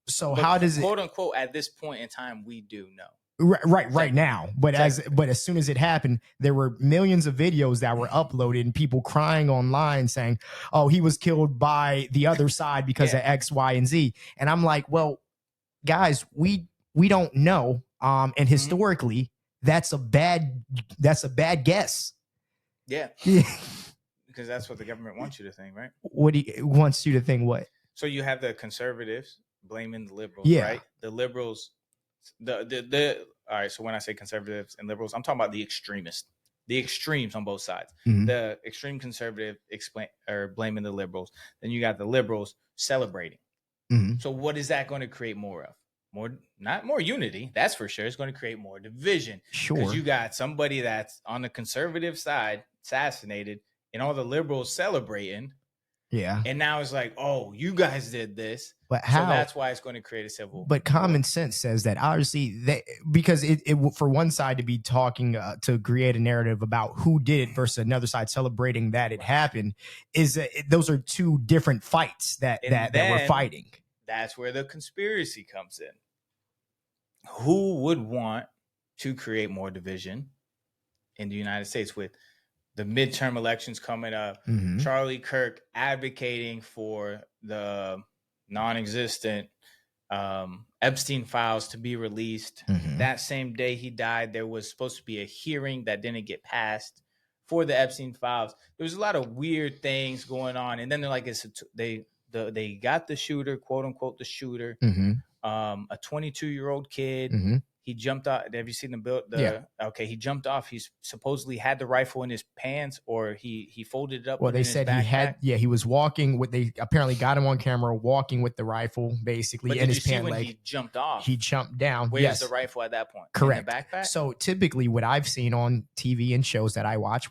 Speaker 1: So but how does it,
Speaker 2: quote unquote, at this point in time, we do know.
Speaker 1: Right now, but as soon as it happened, there were millions of videos that were uploaded and people crying online saying, "Oh, he was killed by the other side because of X, Y, and Z." And I'm like, "Well, guys, we don't know." And historically, that's a bad guess.
Speaker 2: Yeah, because that's what the government wants you to think, right?
Speaker 1: What he wants you to think? What?
Speaker 2: So you have the conservatives blaming the liberals, right? The liberals. All right. So when I say conservatives and liberals, I'm talking about the extremists, the extremes on both sides. Mm-hmm. The extreme conservative blaming the liberals. Then you got the liberals celebrating. Mm-hmm. So what is that going to create more of? Not more unity. That's for sure. It's going to create more division.
Speaker 1: Sure.
Speaker 2: Because you got somebody that's on the conservative side assassinated, and all the liberals celebrating.
Speaker 1: Yeah.
Speaker 2: And now it's like, oh, you guys did this.
Speaker 1: But
Speaker 2: So
Speaker 1: how?
Speaker 2: that's why it's going to create a civil
Speaker 1: But
Speaker 2: war.
Speaker 1: common sense says that obviously because it for one side to be talking to create a narrative about who did it versus another side celebrating that it happened is those are two different fights that we're
Speaker 2: then
Speaker 1: fighting.
Speaker 2: That's where the conspiracy comes in. Who would want to create more division in the United States with the midterm elections coming up?
Speaker 1: Mhm.
Speaker 2: Charlie Kirk advocating for the non-existent Epstein files to be released.
Speaker 1: Mhm.
Speaker 2: That same day he died, there was supposed to be a hearing that didn't get passed for the Epstein files. There was a lot of weird things going on, and then they're like, they got the shooter, quote unquote, the shooter,
Speaker 1: Mhm.
Speaker 2: a 22-year-old kid.
Speaker 1: Mhm.
Speaker 2: He jumped off. Have you seen the build?
Speaker 1: Yeah.
Speaker 2: Okay, he jumped off. He's supposedly had the rifle in his pants, or he folded it up.
Speaker 1: Well,
Speaker 2: put it
Speaker 1: they
Speaker 2: in his
Speaker 1: said he had.
Speaker 2: backpack.
Speaker 1: Yeah, he was walking with. They apparently got him on camera walking with the rifle, basically
Speaker 2: But
Speaker 1: in
Speaker 2: did
Speaker 1: his
Speaker 2: you see
Speaker 1: pant
Speaker 2: when
Speaker 1: leg.
Speaker 2: he jumped off?
Speaker 1: He jumped down.
Speaker 2: Where's
Speaker 1: Yes.
Speaker 2: the rifle at that point?
Speaker 1: Correct.
Speaker 2: In the backpack?
Speaker 1: So typically what I've seen on TV and shows that I watch,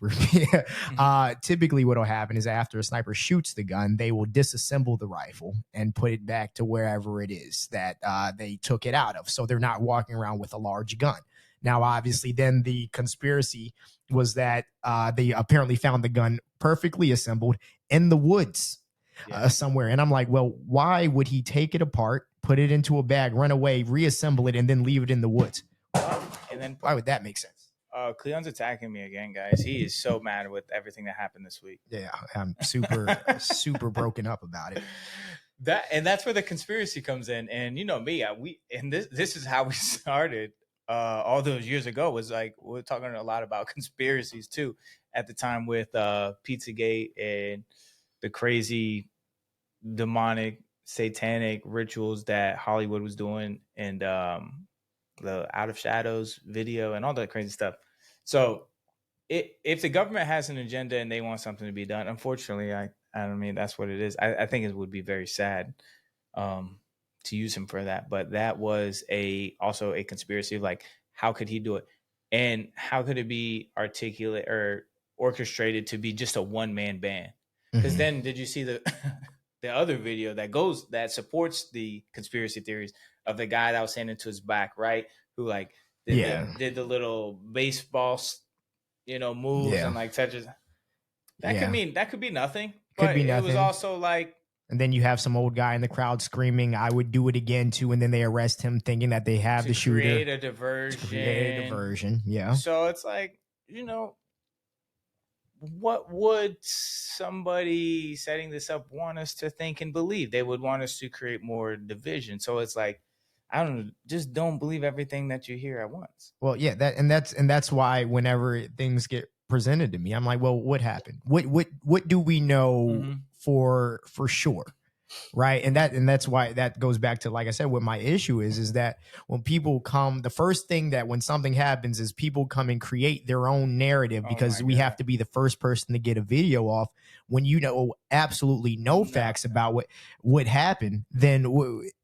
Speaker 1: typically what will happen is after a sniper shoots the gun, they will disassemble the rifle and put it back to wherever it is that they took it out of. So they're not walking around with a large gun. Now, obviously, then the conspiracy was that they apparently found the gun perfectly assembled in the woods somewhere. And I'm like, well, why would he take it apart, put it into a bag, run away, reassemble it, and then leave it in the woods?
Speaker 2: And then
Speaker 1: why would that make sense?
Speaker 2: Cleon's attacking me again, guys. He is so mad with everything that happened this week.
Speaker 1: Yeah, I'm super broken up about it.
Speaker 2: That's where the conspiracy comes in. And you know me, this is how we started all those years ago. Was like we're talking a lot about conspiracies too at the time with Pizzagate and the crazy demonic satanic rituals that Hollywood was doing, and the Out of Shadows video and all that crazy stuff. So if the government has an agenda and they want something to be done, unfortunately, I mean, that's what it is. I think it would be very sad to use him for that. But that was also a conspiracy of like, how could he do it? And how could it be articulate or orchestrated to be just a one-man band? Because then did you see the other video that supports the conspiracy theories of the guy that was standing to his back, right? Who like did the little baseball, moves and like touches. That could be nothing. But it was also like.
Speaker 1: And then you have some old guy in the crowd screaming, "I would do it again too," and then they arrest him, thinking that they have the shooter.
Speaker 2: Create a diversion.
Speaker 1: Yeah.
Speaker 2: So it's like, what would somebody setting this up want us to think and believe? They would want us to create more division. So it's like, I don't know, just don't believe everything that you hear at once.
Speaker 1: Well, yeah, that's why whenever things get presented to me, I'm like, well, what happened? What do we know for sure? Right. And that's why that goes back to, like I said, what my issue is that when people come, the first thing that when something happens is people come and create their own narrative because we have to be the first person to get a video off when absolutely no facts about what happened. Then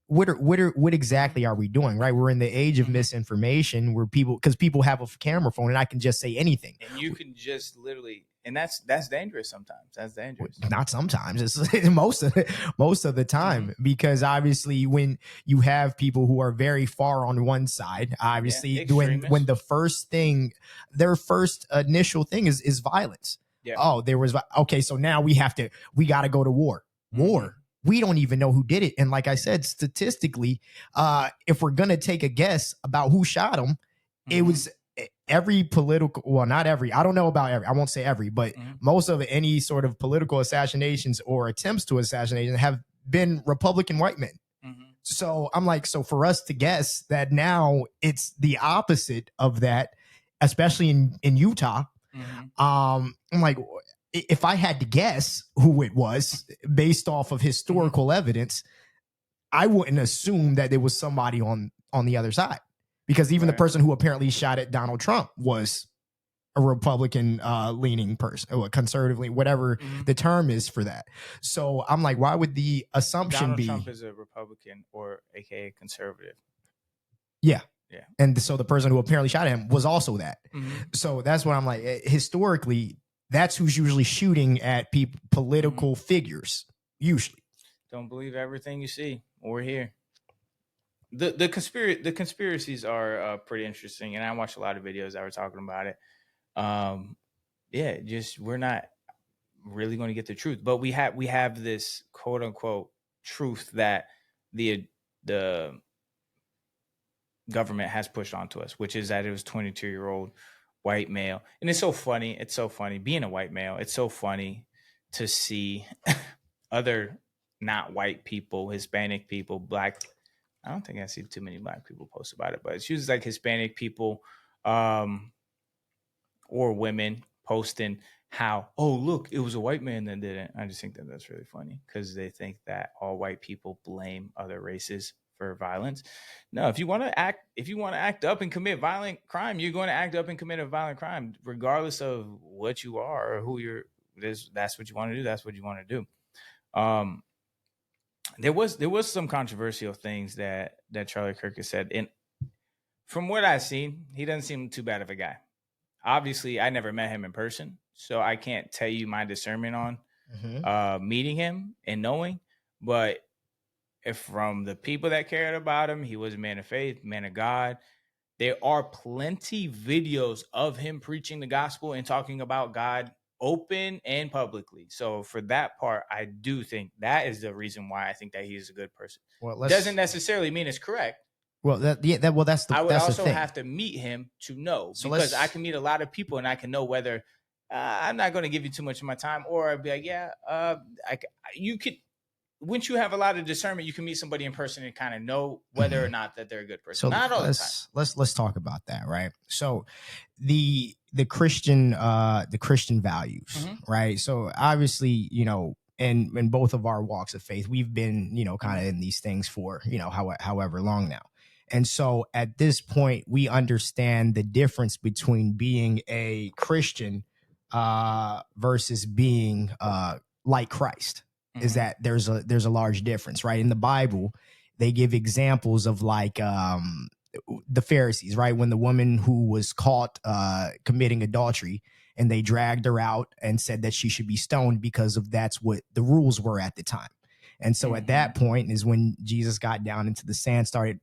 Speaker 1: what exactly are we doing? Right. We're in the age of misinformation where people have a camera phone and I can just say anything.
Speaker 2: And you can just literally. And that's dangerous sometimes. That's dangerous.
Speaker 1: Not sometimes. It's most of the time, because obviously when you have people who are very far on one side, obviously when the first thing, their first initial thing is violence. Yeah. Oh, there was. Okay, so now we got to go to war. War. We don't even know who did it. And like I said, statistically, if we're going to take a guess about who shot him, it was every political, well, not every, I don't know about every, I won't say every, but most of any sort of political assassinations or attempts to assassination have been Republican white men. So I'm like, so for us to guess that now it's the opposite of that, especially in Utah, I'm like, if I had to guess who it was based off of historical evidence, I wouldn't assume that there was somebody on the other side. Because even the person who apparently shot at Donald Trump was a Republican leaning person, or conservatively, whatever the term is for that. So I'm like, why would the assumption be
Speaker 2: Donald Trump is a Republican or AKA conservative?
Speaker 1: Yeah. And so the person who apparently shot him was also that. So that's what I'm like. Historically, that's who's usually shooting at political figures. Usually,
Speaker 2: don't believe everything you see or hear. The conspiracies are pretty interesting, and I watched a lot of videos that were talking about it. Yeah, just we're not really going to get the truth, but we have this quote unquote truth that the government has pushed onto us, which is that it was 22-year-old white male. And it's so funny. It's so funny being a white male. It's so funny to see other not white people, Hispanic people, black. I don't think I see too many black people post about it, but it's usually like Hispanic people or women posting how, oh, look, it was a white man that did it. I just think that that's really funny because they think that all white people blame other races for violence. No, if you want to act up and commit violent crime, you're going to act up and commit a violent crime, regardless of what you are or who you're. That's what you want to do. That's what you want to do. There was some controversial things that Charlie Kirk has said, and from what I've seen, he doesn't seem too bad of a guy. Obviously, I never met him in person, so I can't tell you my discernment on meeting him and knowing. But if from the people that cared about him, he was a man of faith, man of God. There are plenty videos of him preaching the gospel and talking about God open and publicly. So for that part, I do think that is the reason why I think that he is a good person. Well, doesn't necessarily mean it's correct.
Speaker 1: Well, that's the.
Speaker 2: I would
Speaker 1: that's
Speaker 2: also
Speaker 1: the thing.
Speaker 2: have to meet him to know, so because I can meet a lot of people and I can know whether I'm not going to give you too much of my time, or I'd be like, yeah, you could. Once you have a lot of discernment, you can meet somebody in person and kind of know whether or not that they're a good person. So not all the time.
Speaker 1: Let's talk about that, right? So the Christian values, right? So obviously, in both of our walks of faith, we've been, kind of in these things for, however long now. And so at this point, we understand the difference between being a Christian versus being like Christ. Is that there's a large difference, right? In the Bible, they give examples of like the Pharisees, right? When the woman who was caught committing adultery and they dragged her out and said that she should be stoned because of that's what the rules were at the time. And so at that point is when Jesus got down into the sand, started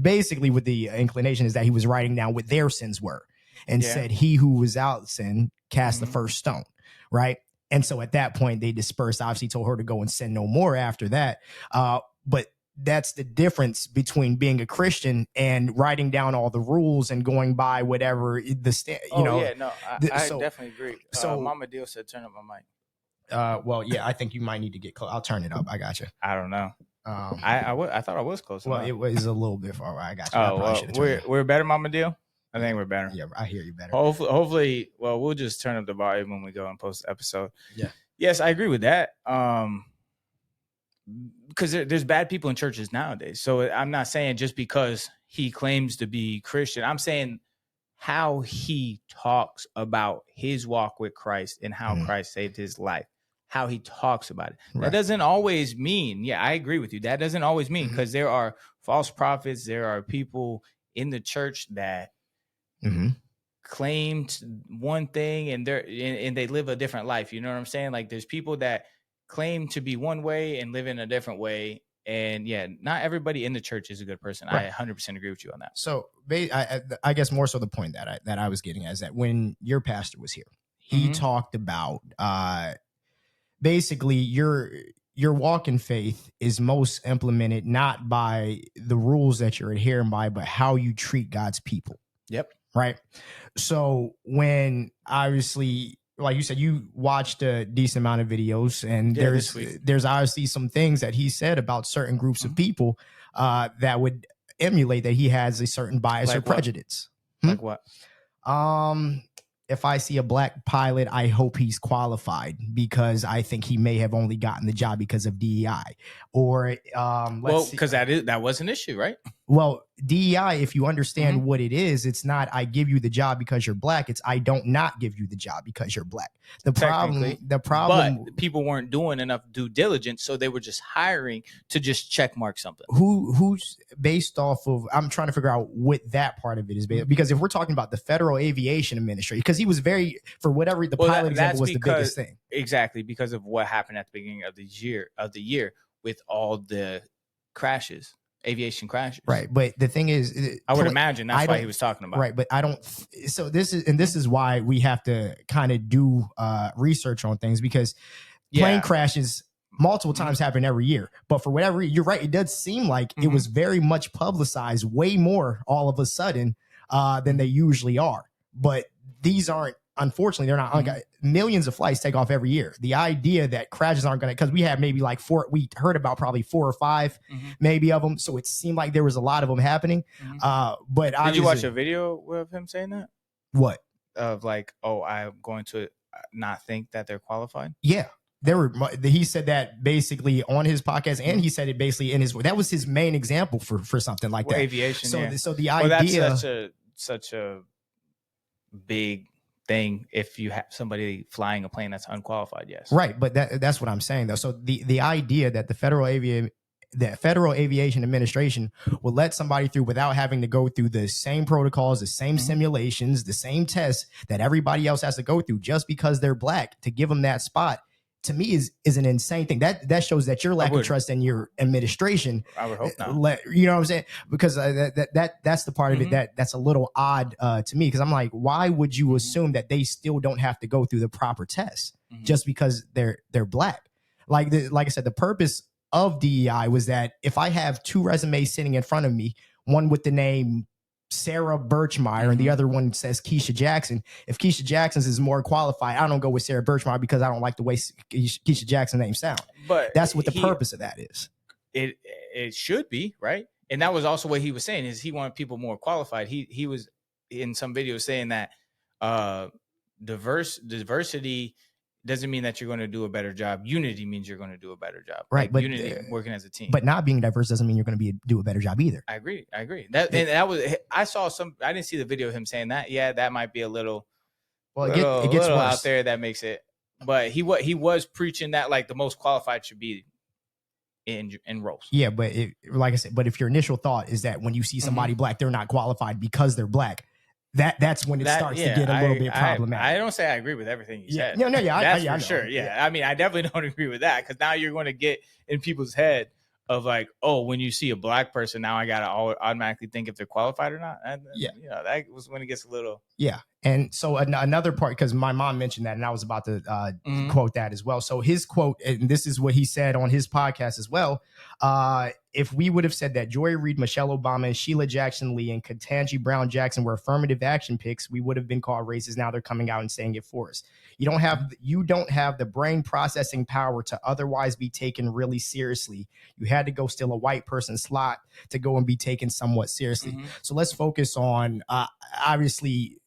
Speaker 1: basically with the inclination is that he was writing down what their sins were and said, he who was without sin cast the first stone, right? And so at that point, they dispersed, obviously told her to go and sin no more after that. But that's the difference between being a Christian and writing down all the rules and going by whatever the
Speaker 2: I definitely agree. So Mama Deal said, turn up my mic.
Speaker 1: Well, yeah, I think you might need to get close. I'll turn it up. I got you.
Speaker 2: I don't know. I thought I was close.
Speaker 1: Well, it was a little bit far away. I got you.
Speaker 2: We're better, Mama Deal. I think we're better.
Speaker 1: Yeah, I hear you better.
Speaker 2: Hopefully, well, we'll just turn up the volume when we go and post the episode.
Speaker 1: Yeah.
Speaker 2: Yes, I agree with that. Because there's bad people in churches nowadays. So I'm not saying just because he claims to be Christian. I'm saying how he talks about his walk with Christ and how Christ saved his life. How he talks about it. Right. That doesn't always mean, I agree with you. That doesn't always mean, because there are false prophets. There are people in the church that claimed one thing and they live a different life. You know what I'm saying? Like there's people that claim to be one way and live in a different way. And not everybody in the church is a good person. Right. I 100% agree with you on that.
Speaker 1: So I guess more so the point that I was getting at is that when your pastor was here, he talked about basically your walk in faith is most implemented not by the rules that you're adhering by, but how you treat God's people.
Speaker 2: Yep.
Speaker 1: Right. So when obviously, like you said, you watched a decent amount of videos, and there's obviously some things that he said about certain groups of people that would emulate that he has a certain bias or prejudice.
Speaker 2: Like what?
Speaker 1: If I see a black pilot, I hope he's qualified because I think he may have only gotten the job because of DEI. Or because
Speaker 2: that was an issue, right?
Speaker 1: Well, DEI, if you understand what it is, it's not I give you the job because you're black. It's I don't not give you the job because you're black. The problem,
Speaker 2: but people weren't doing enough due diligence, so they were just hiring to just check mark something.
Speaker 1: Who's based off of? I'm trying to figure out what that part of it is based, because if we're talking about the Federal Aviation Administration, because he was very, for whatever the pilot example was the biggest thing.
Speaker 2: Exactly, because of what happened at the beginning of the year with all the crashes. Aviation crashes,
Speaker 1: right? But the thing is,
Speaker 2: I would imagine that's why he was talking about,
Speaker 1: right? But I don't. So this is why we have to kind of do research on things, because plane crashes multiple times happen every year. But for whatever reason, you're right, it does seem like it was very much publicized, way more all of a sudden than they usually are. But these aren't. Unfortunately, they're not. Millions of flights take off every year. The idea that crashes aren't going to, because we have maybe like we heard about probably 4 or 5 maybe of them. So it seemed like there was a lot of them happening. But
Speaker 2: did you watch a video of him saying that?
Speaker 1: What?
Speaker 2: Of like, oh, I'm going to not think that they're qualified?
Speaker 1: Yeah. He said that basically on his podcast, and he said it basically in his, that was his main example for something like that.
Speaker 2: Aviation.
Speaker 1: So the idea,
Speaker 2: that's such a big thing if you have somebody flying a plane that's unqualified. Yes,
Speaker 1: right. But that's what I'm saying though. So the idea that the Federal Aviation Administration will let somebody through without having to go through the same protocols, the same simulations, the same tests that everybody else has to go through just because they're black, to give them that spot, to me is an insane thing. That shows that you're lacking trust in your administration.
Speaker 2: I would hope not.
Speaker 1: You know what I'm saying? Because that's the part of it that's a little odd to me, because I'm like, why would you assume that they still don't have to go through the proper tests just because they're black? Like I said, the purpose of DEI was that if I have 2 resumes sitting in front of me, one with the name Sarah Birchmeyer and the other one says Keisha Jackson, if Keisha Jackson's is more qualified, I don't go with Sarah Birchmeyer because I don't like the way Keisha Jackson's name sounds. But that's what the purpose of that is.
Speaker 2: It should be, right? And that was also what he was saying, is he wanted people more qualified. He was in some videos saying that diversity doesn't mean that you're going to do a better job. Unity means you're going to do a better job.
Speaker 1: Right.
Speaker 2: Like
Speaker 1: but
Speaker 2: unity, working as a team.
Speaker 1: But not being diverse doesn't mean you're going to do a better job either.
Speaker 2: I agree. I saw I didn't see the video of him saying that. Yeah, that might be a little, it gets worse out there. That makes it, but he was preaching that like the most qualified should be in roles.
Speaker 1: Yeah. But like I said, but if your initial thought is that when you see somebody black, they're not qualified because they're black, that's when it starts to get a little bit problematic.
Speaker 2: I don't say I agree with everything you said.
Speaker 1: No,
Speaker 2: that's for sure. Yeah. I mean, I definitely don't agree with that, because now you're going to get in people's head of like, oh, when you see a black person, now I got to automatically think if they're qualified or not. And, that was when it gets a little. Yeah.
Speaker 1: And so another part, because my mom mentioned that, and I was about to quote that as well. So his quote, and this is what he said on his podcast as well. If we would have said that Joy Reid, Michelle Obama, and Sheila Jackson Lee and Ketanji Brown Jackson were affirmative action picks, we would have been called racist. Now they're coming out and saying it for us. You don't have the brain processing power to otherwise be taken really seriously. You had to go steal a white person's slot to go and be taken somewhat seriously. So let's focus on obviously.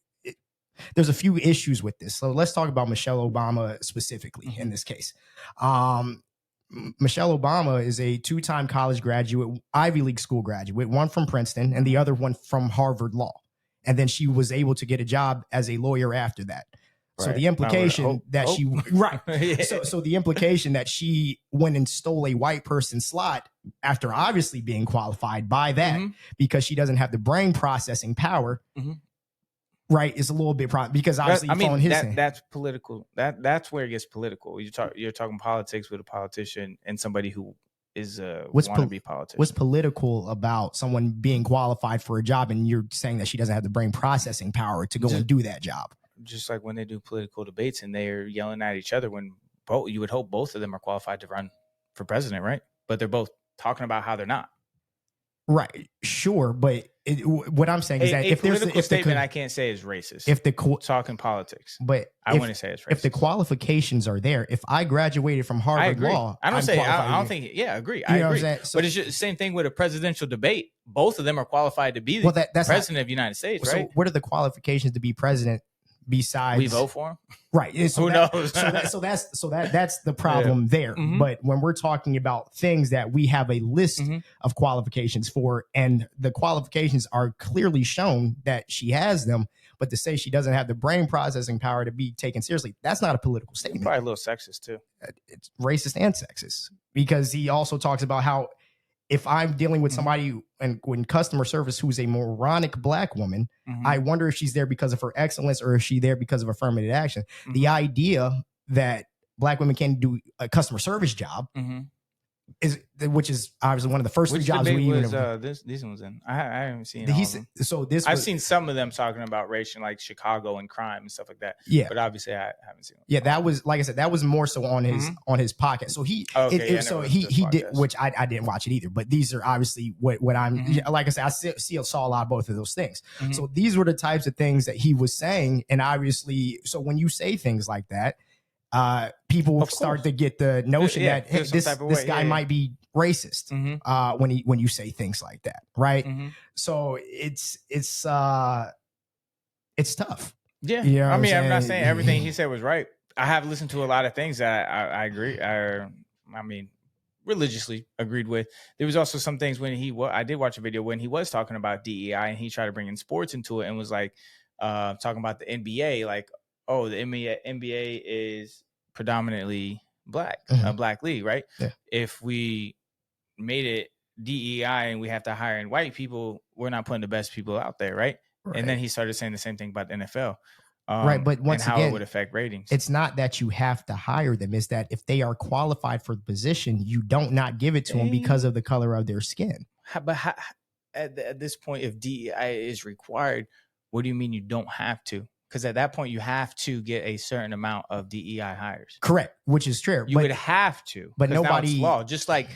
Speaker 1: There's a few issues with this. So let's talk about Michelle Obama specifically in this case. Michelle Obama is a 2-time college graduate, Ivy League school graduate, one from Princeton and the other one from Harvard Law. And then she was able to get a job as a lawyer after that. Right. So the implication that she so the implication that she went and stole a white person's slot after obviously being qualified by that because she doesn't have the brain processing power. Right, it's a little bit because obviously
Speaker 2: that's political. That's where it gets political. You're talking politics with a politician and somebody who is a wannabe politician.
Speaker 1: What's political about someone being qualified for a job and you're saying that she doesn't have the brain processing power to go and do that job?
Speaker 2: Just like when they do political debates and they're yelling at each other, when you would hope both of them are qualified to run for president, right? But they're both talking about how they're not.
Speaker 1: Right, sure, but what I'm saying is that if there's
Speaker 2: a statement I can't say is racist.
Speaker 1: If the
Speaker 2: talking politics,
Speaker 1: but
Speaker 2: I wouldn't say it's racist.
Speaker 1: If the qualifications are there, if I graduated from Harvard Law,
Speaker 2: I don't think. Yeah, I agree. I agree. So, but it's just the same thing with a presidential debate. Both of them are qualified to be the president of the United States, right?
Speaker 1: So what are the qualifications to be president besides
Speaker 2: we vote for him.
Speaker 1: Right. So
Speaker 2: Who
Speaker 1: that,
Speaker 2: knows?
Speaker 1: That's the problem there.
Speaker 2: Mhm.
Speaker 1: But when we're talking about things that we have a list of qualifications for, and the qualifications are clearly shown that she has them, but to say she doesn't have the brain processing power to be taken seriously, that's not a political statement.
Speaker 2: Probably a little sexist too.
Speaker 1: It's racist and sexist, because he also talks about how if I'm dealing with somebody and when customer service who's a moronic black woman, I wonder if she's there because of her excellence or if she's there because of affirmative action. The idea that black women can do a customer service job which is obviously one of the first three jobs we
Speaker 2: was,
Speaker 1: even.
Speaker 2: these ones in. I haven't seen all of them.
Speaker 1: So this
Speaker 2: I've seen some of them talking about race in like Chicago and crime and stuff like that.
Speaker 1: Yeah,
Speaker 2: but obviously I haven't seen them.
Speaker 1: Yeah, that was, like I said, that was more so on his podcast. So he he did, which I didn't watch it either. But these are obviously what I'm like I said, I saw a lot of both of those things. So these were the types of things that he was saying, and obviously, so when you say things like that, people start to get the notion that hey, this guy might be racist when you say things like that, right? So it's tough.
Speaker 2: Yeah, you know I mean, I'm not saying everything he said was right. I have listened to a lot of things that I agree. I mean, religiously agreed with. There was also some things when I did watch a video when he was talking about DEI and he tried to bring in sports into it and was like talking about the NBA, like, oh, the NBA is predominantly black, a black league, right? Yeah. If we made it DEI and we have to hire in white people, we're not putting the best people out there, right? And then he started saying the same thing about the NFL.
Speaker 1: Right, but once
Speaker 2: and how
Speaker 1: again,
Speaker 2: it would affect ratings.
Speaker 1: It's not that you have to hire them; it's that if they are qualified for the position, you don't not give it to them because of the color of their skin.
Speaker 2: But at this point, if DEI is required, what do you mean you don't have to? Because at that point, you have to get a certain amount of DEI hires.
Speaker 1: Correct, which is true.
Speaker 2: You would have to,
Speaker 1: but nobody
Speaker 2: law. Just like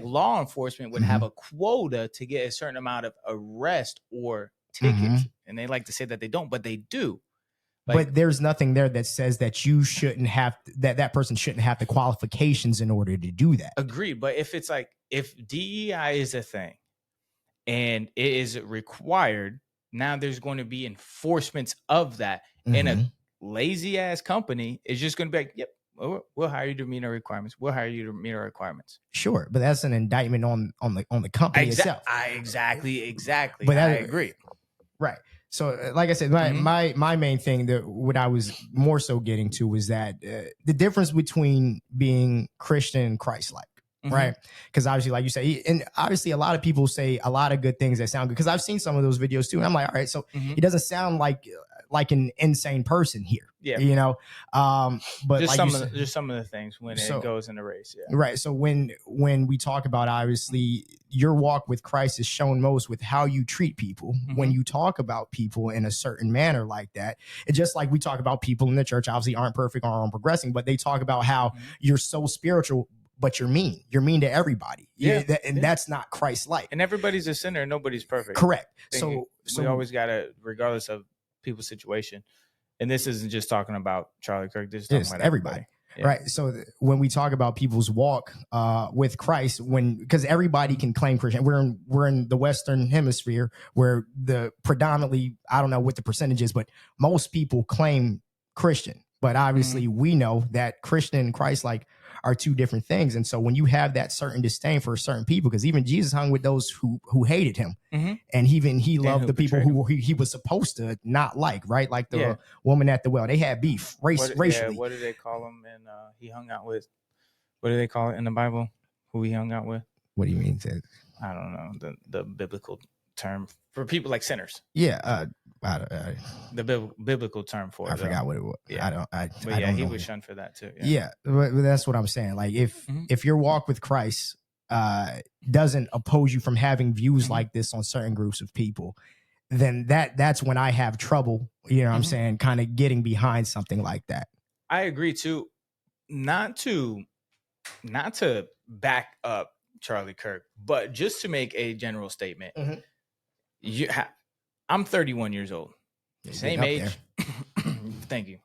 Speaker 2: law enforcement would have a quota to get a certain amount of arrest or tickets, and they like to say that they don't, but they do.
Speaker 1: But there's nothing there that says that you shouldn't have that person shouldn't have the qualifications in order to do that.
Speaker 2: Agreed. But if it's like if DEI is a thing and it is required, now there's going to be enforcements of that. And a lazy ass company is just going to be like, yep, we'll hire you to meet our requirements. We'll hire you to meet our requirements.
Speaker 1: Sure, but that's an indictment on the company itself.
Speaker 2: Exactly.
Speaker 1: But
Speaker 2: I agree.
Speaker 1: Right. So, like I said, my main thing that what I was more so getting to was that the difference between being Christian and Christ-like, right? Because obviously, like you say, and obviously a lot of people say a lot of good things that sound good. Because I've seen some of those videos too, and I'm like, all right, so he doesn't sound like an insane person here. Yeah, you know, but
Speaker 2: just
Speaker 1: like
Speaker 2: some of the things when it goes in the race,
Speaker 1: right. So when we talk about obviously your walk with Christ is shown most with how you treat people. When you talk about people in a certain manner like that, it's just like we talk about people in the church obviously aren't perfect or aren't progressing, but they talk about how you're so spiritual, but you're mean to everybody. That's not Christ-like.
Speaker 2: And everybody's a sinner and nobody's perfect.
Speaker 1: Correct.
Speaker 2: So we always gotta, regardless of people's situation. And this isn't just talking about Charlie Kirk. This is talking about everybody. Yeah.
Speaker 1: Right. So when we talk about people's walk with Christ, because everybody can claim Christian, we're in the Western hemisphere where the predominantly, I don't know what the percentage is, but most people claim Christian. But obviously we know that Christian and Christ-like are two different things. And so when you have that certain disdain for certain people, because even Jesus hung with those who hated him, and even he loved the people who he was supposed to not like, right? Like the woman at the well, they had beef racially.
Speaker 2: Yeah, what do they call him? And he hung out with, what do they call it in the Bible? Who he hung out with?
Speaker 1: What do you mean?
Speaker 2: I don't know the biblical term for people like sinners.
Speaker 1: Yeah,
Speaker 2: the biblical term for it.
Speaker 1: I forgot what it was.
Speaker 2: Yeah.
Speaker 1: I
Speaker 2: don't
Speaker 1: know.
Speaker 2: He was shunned for that too.
Speaker 1: Yeah, but that's what I'm saying. Like if your walk with Christ doesn't oppose you from having views like this on certain groups of people, then that's when I have trouble. You know what I'm saying? Kind of getting behind something like that.
Speaker 2: I agree too. Not to back up Charlie Kirk, but just to make a general statement. I'm 31 years old. Same age. Thank you.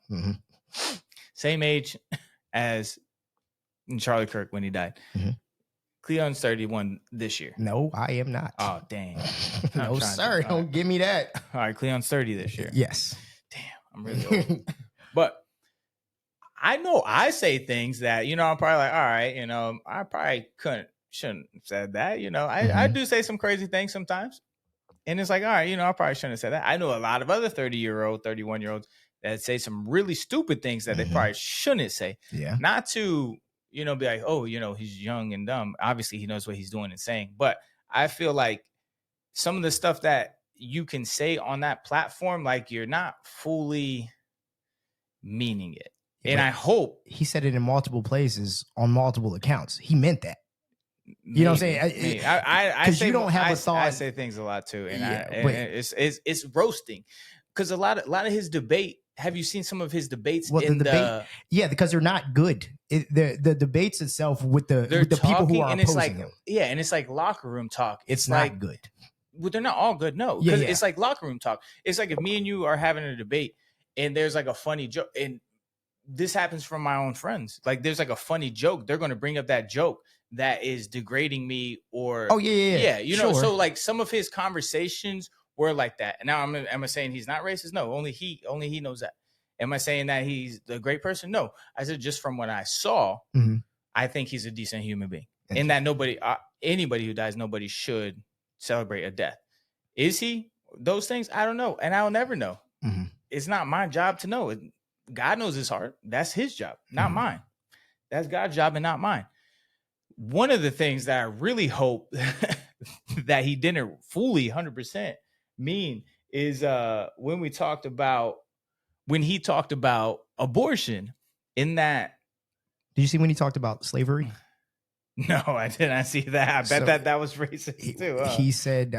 Speaker 2: Same age as Charlie Kirk when he died. Cleon's 31 this year.
Speaker 1: No, I am not.
Speaker 2: Oh, dang.
Speaker 1: No, sir. Don't give me that.
Speaker 2: All right, Cleon's 30 this year.
Speaker 1: Yes.
Speaker 2: Damn. I'm really old. But I know I say things that, I'm probably like, all right, I probably shouldn't have said that. I do say some crazy things sometimes. And it's like, all right, I probably shouldn't have said that. I know a lot of other 30-year-old, 31-year-olds that say some really stupid things that they probably shouldn't say.
Speaker 1: Yeah.
Speaker 2: Not to, be like, oh, he's young and dumb. Obviously, he knows what he's doing and saying. But I feel like some of the stuff that you can say on that platform, like you're not fully meaning it. And I hope
Speaker 1: he said it in multiple places on multiple accounts. He meant that. You know what I'm saying?
Speaker 2: I say
Speaker 1: you don't have a thought.
Speaker 2: I say things a lot too, and it's roasting because a lot of his debate. Have you seen some of his debates?
Speaker 1: Well, the debate, because they're not good. The debates itself with the people who are opposing him.
Speaker 2: Yeah, and it's like locker room talk.
Speaker 1: It's not good.
Speaker 2: Well, they're not all good. No, because it's like locker room talk. It's like if me and you are having a debate, and there's like a funny joke, and this happens from my own friends. Like there's like a funny joke, they're going to bring up that joke that is degrading me, or
Speaker 1: sure.
Speaker 2: So like some of his conversations were like that. And now am I saying he's not racist? No, only he knows that. Am I saying that he's a great person? No, I said just from what I saw, I think he's a decent human being, and that anybody who dies, nobody should celebrate a death. Is he those things? I don't know, and I'll never know. It's not my job to know. God knows his heart. That's his job, not mine. That's God's job and not mine. One of the things that I really hope that he didn't fully 100% mean is when he talked about abortion in that.
Speaker 1: Did you see when he talked about slavery?
Speaker 2: No, I did not see that. I bet that was racist too.
Speaker 1: He said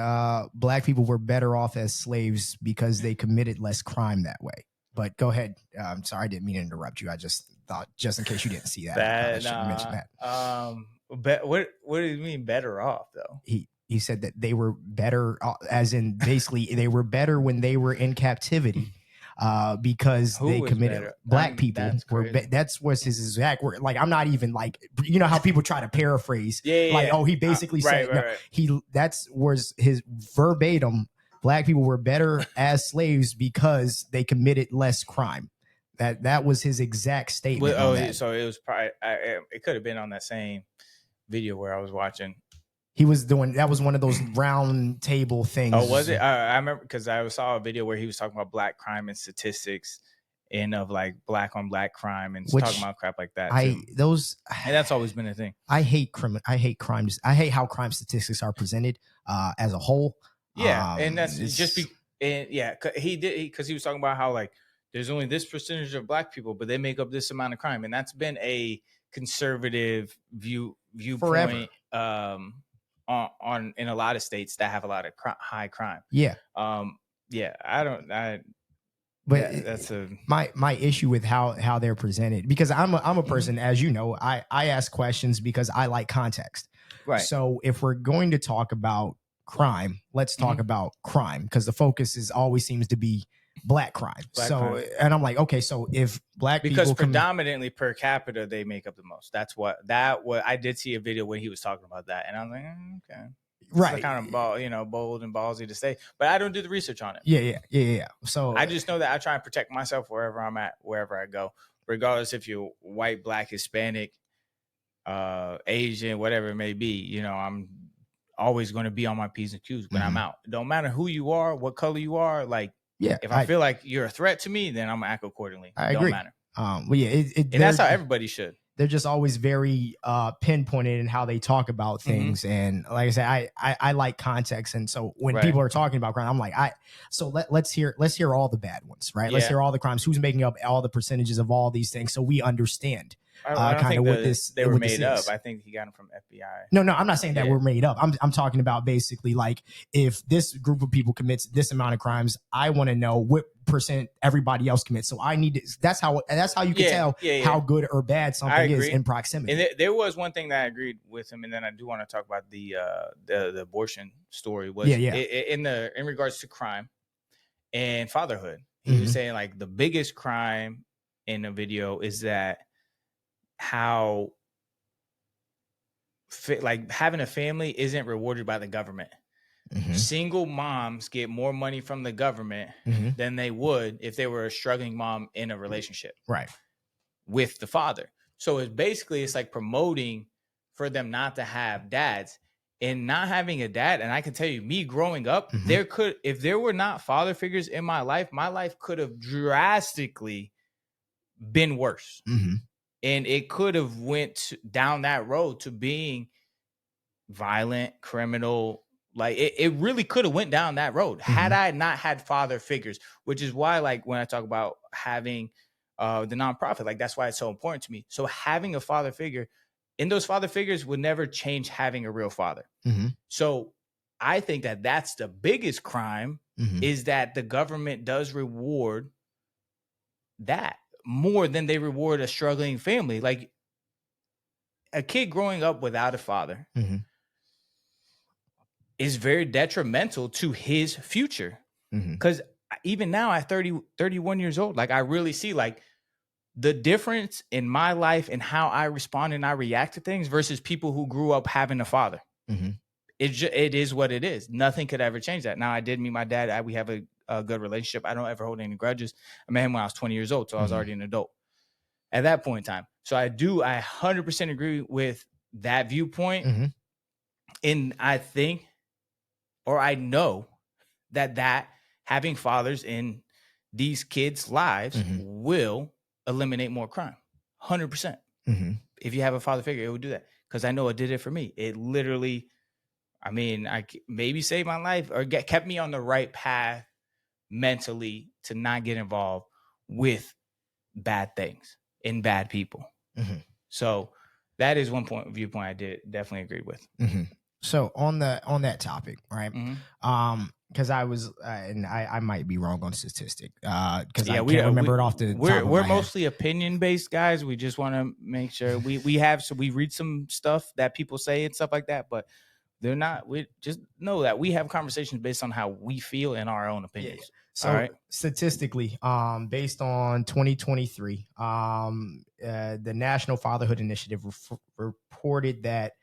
Speaker 1: black people were better off as slaves because they committed less crime that way. But go ahead. I'm sorry, I didn't mean to interrupt you. I just thought, just in case you didn't see that, I should mention that.
Speaker 2: But what do you mean better off though?
Speaker 1: He said that they were better, as in basically they were better when they were in captivity, because they committed. Black people were. That's what's his exact word. Like I'm not even like, how people try to paraphrase. Oh, he basically said that's was his verbatim. Black people were better as slaves because they committed less crime. That was his exact statement.
Speaker 2: So it was probably it could have been on that same video where I was watching.
Speaker 1: He was doing that was one of those round table things.
Speaker 2: Oh, was it? I remember because I saw a video where he was talking about black crime and statistics, and of like black on black crime and talking about crap like that. And that's always been a thing.
Speaker 1: I hate crimes. I hate how crime statistics are presented as a whole.
Speaker 2: Yeah, and that's just because he was talking about how like there's only this percentage of black people, but they make up this amount of crime, and that's been a conservative viewpoint on in a lot of states that have a lot of high crime. That's
Speaker 1: my issue with how they're presented, because I'm a person, as you know, I ask questions because I like context.
Speaker 2: Right.
Speaker 1: So if we're going to talk about crime, let's talk about crime, because the focus always seems to be black crime. And I'm like, okay, so if black people,
Speaker 2: because predominantly per capita they make up the most. That's what I did see a video when he was talking about that, and I was like, okay,
Speaker 1: right,
Speaker 2: kind of bold and ballsy to say, but I don't do the research on it.
Speaker 1: Yeah. So
Speaker 2: I just know that I try and protect myself wherever I'm at, wherever I go, regardless if you're white, black, Hispanic, Asian, whatever it may be. I'm always going to be on my P's and Q's when I'm out. It don't matter who you are, what color you are. Like, if I feel like you're a threat to me, then I'm gonna act accordingly.
Speaker 1: I agree.
Speaker 2: Don't matter.
Speaker 1: And
Speaker 2: that's how everybody should.
Speaker 1: They're just always very pinpointed in how they talk about things. And like I said, I like context. And so when people are talking about crime, I'm like, let's hear all the bad ones, right? Let's hear all the crimes. Who's making up all the percentages of all these things, so we understand.
Speaker 2: I don't think they were made up. I think he got them from FBI.
Speaker 1: No, I'm not saying that we're made up. I'm talking about basically like if this group of people commits this amount of crimes, I want to know what percent everybody else commits. So I need to. That's how you can tell how good or bad something is in proximity.
Speaker 2: And there was one thing that I agreed with him, and then I do want to talk about the abortion story. Was in regards to crime and fatherhood. He was saying like the biggest crime in the video is that how like having a family isn't rewarded by the government. Single moms get more money from the government than they would if they were a struggling mom in a relationship with the father. So it's like promoting for them not to have dads. And not having a dad, and I can tell you, me growing up, if there were not father figures in my life could have drastically been worse. And it could have went down that road to being violent, criminal. Like it really could have went down that road had I not had father figures, which is why, like, when I talk about having the nonprofit, like, that's why it's so important to me. So having a father figure, and those father figures would never change having a real father. So I think that that's the biggest crime, is that the government does reward that more than they reward a struggling family. Like, a kid growing up without a father is very detrimental to his future. Because even now at 31 years old, like, I really see, like, the difference in my life and how I respond and I react to things versus people who grew up having a father. It is what it is. Nothing could ever change that. Now, I did meet my dad. We have a good relationship. I don't ever hold any grudges. I met him when I was 20 years old, so I was already an adult at that point in time. So I 100% agree with that viewpoint. And I think, or I know that having fathers in these kids' lives will eliminate more crime. 100%. If you have a father figure, it would do that. Because I know it did it for me. It literally, I mean, I maybe saved my life or kept me on the right path mentally to not get involved with bad things and bad people. So that is one viewpoint I did definitely agree with.
Speaker 1: So on that topic, right? Because I was, and I might be wrong on statistic, because I can't remember it off the top of my
Speaker 2: We're
Speaker 1: head.
Speaker 2: mostly opinion based guys. We just want to make sure we read some stuff that people say and stuff like that, but they're not. We just know that we have conversations based on how we feel and our own opinions.
Speaker 1: Yeah. So statistically, based on 2023, the National Fatherhood Initiative reported that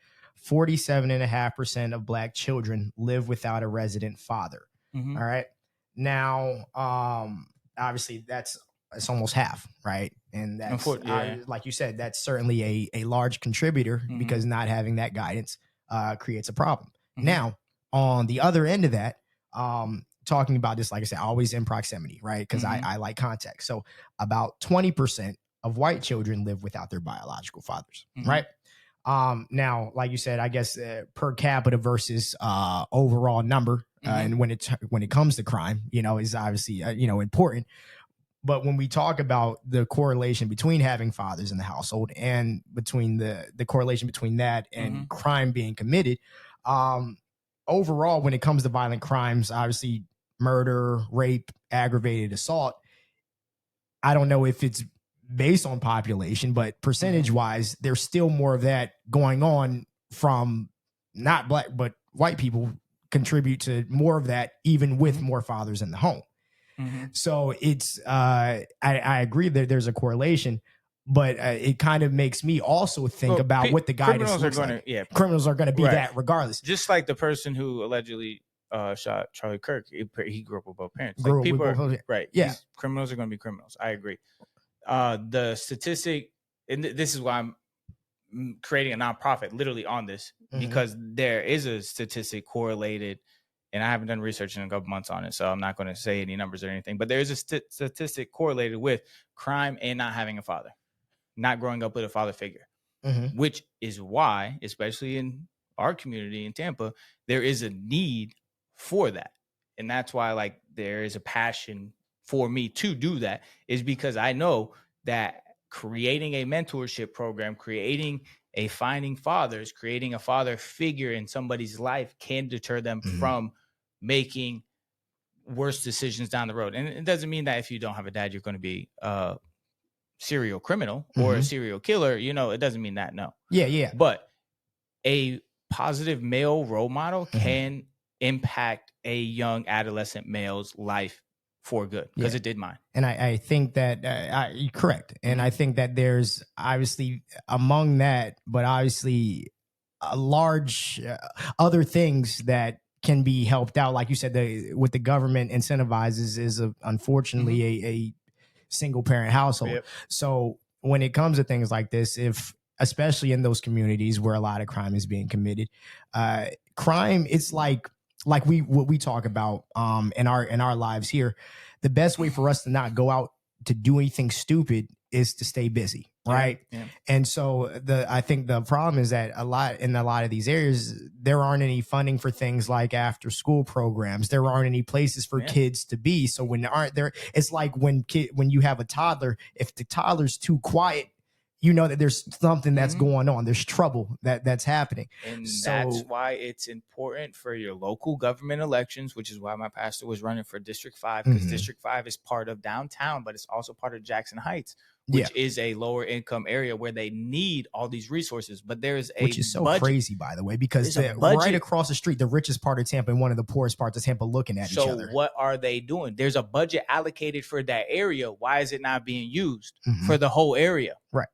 Speaker 1: 47.5% of Black children live without a resident father. All right. Now, obviously, that's almost half, right? And that's, like you said, that's certainly a large contributor because not having that guidance creates a problem. Now, on the other end of that, talking about this, like I said, always in proximity, right? Because I like context. So about 20% of white children live without their biological fathers, right? Now, like you said, I guess per capita versus overall number, and when it comes to crime, is obviously important. But when we talk about the correlation between having fathers in the household and between the correlation between that and crime being committed, overall, when it comes to violent crimes, obviously murder, rape, aggravated assault, I don't know if it's based on population, but percentage wise, there's still more of that going on from not Black, but white people contribute to more of that, even with more fathers in the home. So it's, I agree that there's a correlation, but it kind of makes me also think about what the guidance looks like. Criminals are going to be that regardless.
Speaker 2: Just like the person who allegedly shot Charlie Kirk, he grew up with both parents. Criminals are going to be criminals. I agree. The statistic, and this is why I'm creating a nonprofit literally on this, because there is a statistic correlated, and I haven't done research in a couple months on it, so I'm not going to say any numbers or anything, but there is a statistic correlated with crime and not having a father, not growing up with a father figure, which is why, especially in our community in Tampa, there is a need for that. And that's why, like, there is a passion for me to do that, is because I know that creating a mentorship program, creating a finding fathers, creating a father figure in somebody's life can deter them from making worse decisions down the road. And it doesn't mean that if you don't have a dad, you're going to be a serial criminal or a serial killer. It doesn't mean that. No.
Speaker 1: Yeah.
Speaker 2: But a positive male role model can impact a young adolescent male's life for good, because it did mine.
Speaker 1: And I think that you're correct. And I think that there's obviously among that, but obviously a large other things that can be helped out. Like you said, what the government incentivizes is unfortunately a single parent household.
Speaker 2: Yep.
Speaker 1: So when it comes to things like this, especially in those communities where a lot of crime is being committed, crime, it's like what we talk about in our lives here. The best way for us to not go out to do anything stupid is to stay busy, right?
Speaker 2: Yeah.
Speaker 1: And so I think the problem is that in a lot of these areas, there aren't any funding for things like after school programs. There aren't any places for kids to be. So when there aren't there, it's like when you have a toddler, if the toddler's too quiet, you know that there's something that's going on. There's trouble that's happening.
Speaker 2: And that's why it's important for your local government elections, which is why my pastor was running for District 5, because District 5 is part of downtown, but it's also part of Jackson Heights, which is a lower income area where they need all these resources. But there's which is so
Speaker 1: crazy, by the way, because right across the street, the richest part of Tampa and one of the poorest parts of Tampa looking at each other.
Speaker 2: So what are they doing? There's a budget allocated for that area. Why is it not being used for the whole area?
Speaker 1: Right.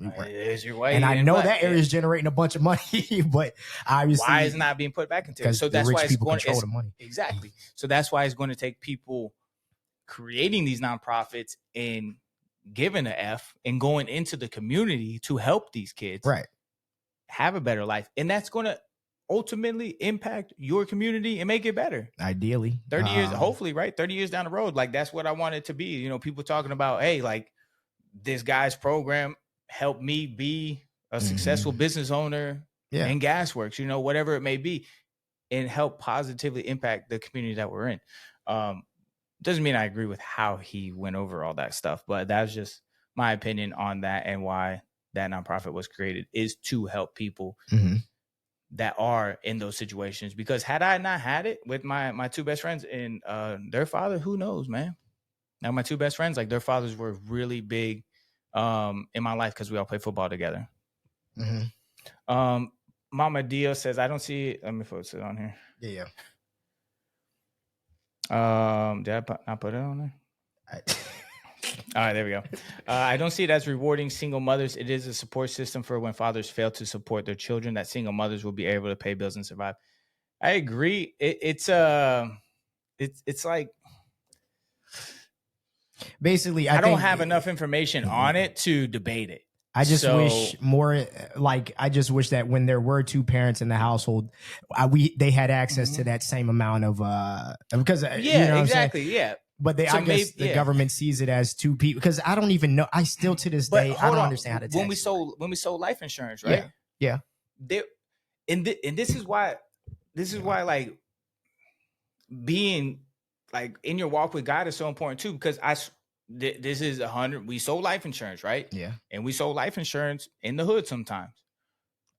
Speaker 2: And
Speaker 1: I know that area is generating a bunch of money, but obviously,
Speaker 2: why is it not being put back into it? So that's why it's going to
Speaker 1: control the money.
Speaker 2: Exactly. So that's why it's going to take people creating these nonprofits and giving an F and going into the community to help these kids have a better life, and that's going to ultimately impact your community and make it better.
Speaker 1: Ideally,
Speaker 2: 30 years, hopefully, right? 30 years down the road, like that's what I want it to be. You know, people talking about, hey, like this guy's program help me be a successful business owner in Gasworks, you know, whatever it may be, and help positively impact the community that we're in. Doesn't mean I agree with how he went over all that stuff, but that's just my opinion on that and why that nonprofit was created, is to help people that are in those situations. Because had I not had it with my two best friends and their father, who knows, man? Now my two best friends, like their fathers were really big in my life because we all play football together. Mama Dio says, I don't see it. Let me put it on here.
Speaker 1: Yeah.
Speaker 2: Did I not put it on there? All right, there we go. I don't see it as rewarding single mothers. It is a support system for when fathers fail to support their children, that single mothers will be able to pay bills and survive. I agree. It's like,
Speaker 1: basically,
Speaker 2: I don't have enough information on it to debate it.
Speaker 1: I just wish more, like, I just wish that when there were two parents in the household, they had access to that same amount of, because, you know what exactly.
Speaker 2: Yeah.
Speaker 1: But I guess the government sees it as two people, because I don't even know. I still to this day, I don't understand how to tax
Speaker 2: when we sold life insurance, right?
Speaker 1: Yeah.
Speaker 2: And this is why, like, being like in your walk with God is so important too, because this is 100. We sold life insurance, right?
Speaker 1: Yeah.
Speaker 2: And we sold life insurance in the hood sometimes.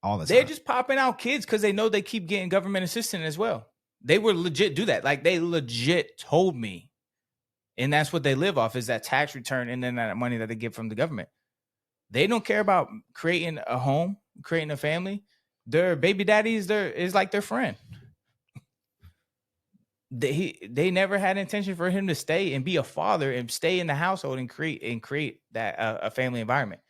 Speaker 1: All the time.
Speaker 2: They're just popping out kids because they know they keep getting government assistance as well. They were legit do that. Like, they legit told me. And that's what they live off, is that tax return and then that money that they get from the government. They don't care about creating a home, creating a family. Their baby daddy is like their friend. They never had intention for him to stay and be a father and stay in the household and create that a family environment.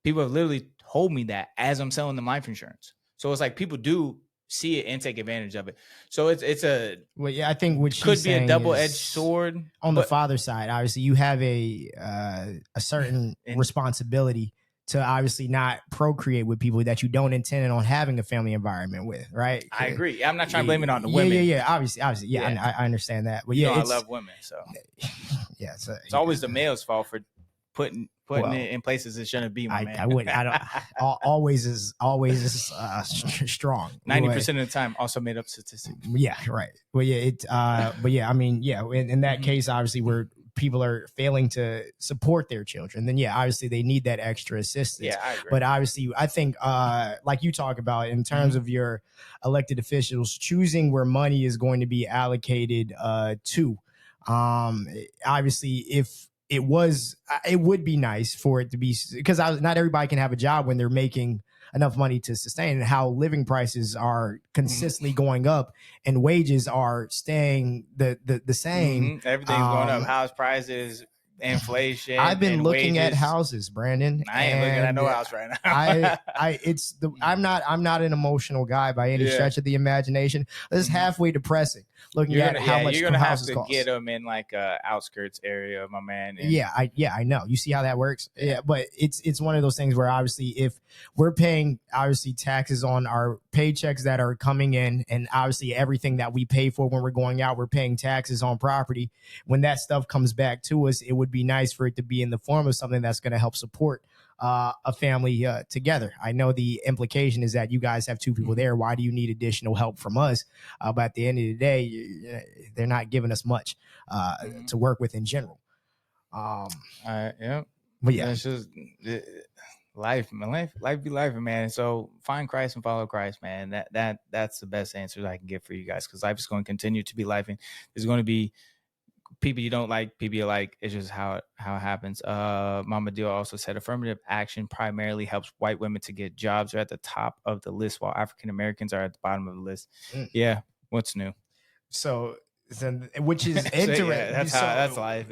Speaker 2: People have literally told me that as I'm selling them life insurance. So it's like people do see it and take advantage of it. So it's a
Speaker 1: I think what
Speaker 2: could be a double-edged sword
Speaker 1: on the father side. Obviously, you have a certain responsibility to obviously not procreate with people that you don't intend on having a family environment with, right?
Speaker 2: I agree. I'm not trying to blame it on the women.
Speaker 1: Yeah. Obviously, I understand that. But
Speaker 2: I love women, so
Speaker 1: it's
Speaker 2: always the male's fault for putting it in places it shouldn't be. Man.
Speaker 1: I wouldn't. I don't. always is strong.
Speaker 2: 90% of the time, also made up statistics.
Speaker 1: Yeah, right. Well, I mean, in that case, obviously, where people are failing to support their children, then obviously they need that extra assistance.
Speaker 2: Yeah, I agree.
Speaker 1: But obviously, I think, like you talk about in terms of your elected officials, choosing where money is going to be allocated to. Obviously, if it would be nice for it to be, because not everybody can have a job when they're making enough money to sustain, and how living prices are consistently going up and wages are staying the same.
Speaker 2: Everything's going up. House prices, inflation.
Speaker 1: I've been
Speaker 2: and
Speaker 1: looking
Speaker 2: wages.
Speaker 1: at houses, Brandon.
Speaker 2: I ain't looking at no house right now.
Speaker 1: I'm not an emotional guy by any stretch of the imagination. It's halfway depressing looking at how much
Speaker 2: you're gonna have
Speaker 1: houses
Speaker 2: to
Speaker 1: cost.
Speaker 2: get them in like a outskirts area, my man. And
Speaker 1: I know. You see how that works? Yeah, but it's one of those things where obviously if we're paying obviously taxes on our paychecks that are coming in, and obviously everything that we pay for when we're going out, we're paying taxes on property. When that stuff comes back to us, it would be nice for it to be in the form of something that's going to help support a family together. I know the implication is that you guys have two people there. Why do you need additional help from us? But at the end of the day, they're not giving us much to work with in general.
Speaker 2: Yeah,
Speaker 1: but yeah,
Speaker 2: it's just life, man. Life be life, man. So find Christ and follow Christ, man. That's the best answers I can give for you guys, because life is going to continue to be life, and there's going to be people you don't like, people you like. It's just how it happens. Mama Dio also said affirmative action primarily helps white women to get jobs. They're at the top of the list while African Americans are at the bottom of the list. Yeah, what's new?
Speaker 1: So which is interesting.
Speaker 2: That's life.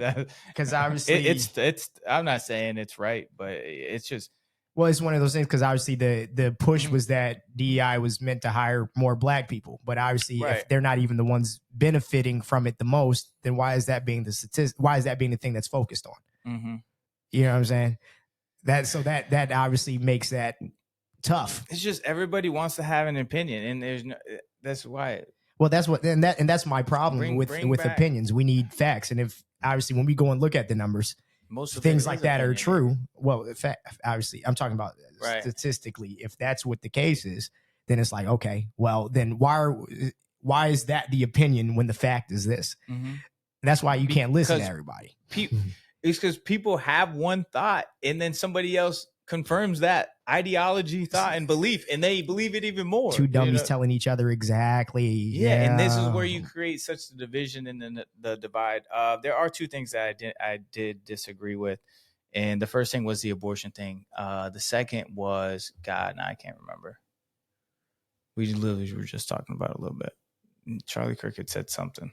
Speaker 1: Because obviously
Speaker 2: it's I'm not saying it's right, but it's just,
Speaker 1: well, it's one of those things, because obviously the push was that DEI was meant to hire more black people, but obviously if they're not even the ones benefiting from it the most, then why is that being the statistic? Why is that being the thing that's focused on? You know what I'm saying? That obviously makes that tough.
Speaker 2: It's just everybody wants to have an opinion, and there's no. That's why.
Speaker 1: Well, that's what, and that's my problem with opinions. We need facts, and if obviously when we go and look at the numbers, most of things like that are true. Well, in fact, obviously, I'm talking about statistically. If that's what the case is, then it's like, okay, well, then why is that the opinion when the fact is this? That's why you can't listen to everybody.
Speaker 2: It's because people have one thought, and then somebody else confirms that ideology, thought, and belief, and they believe it even more.
Speaker 1: Two dummies telling each other exactly.
Speaker 2: Yeah, and this is where you create such the division and the divide. There are two things that I did disagree with, and the first thing was the abortion thing. The second was, God, I can't remember. We literally were just talking about it a little bit. Charlie Kirk had said something.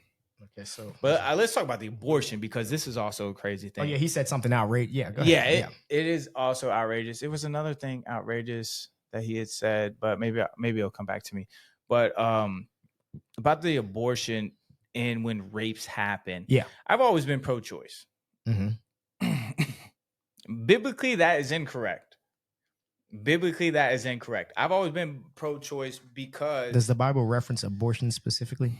Speaker 1: Okay, so
Speaker 2: let's talk about the abortion, because this is also a crazy thing.
Speaker 1: Oh yeah, he said something outrageous. Yeah, go ahead.
Speaker 2: It is also outrageous. It was another thing outrageous that he had said, but maybe it'll come back to me. But about the abortion and when rapes happen.
Speaker 1: Yeah,
Speaker 2: I've always been pro-choice. Biblically, that is incorrect. I've always been pro-choice because.
Speaker 1: Does the Bible reference abortion specifically?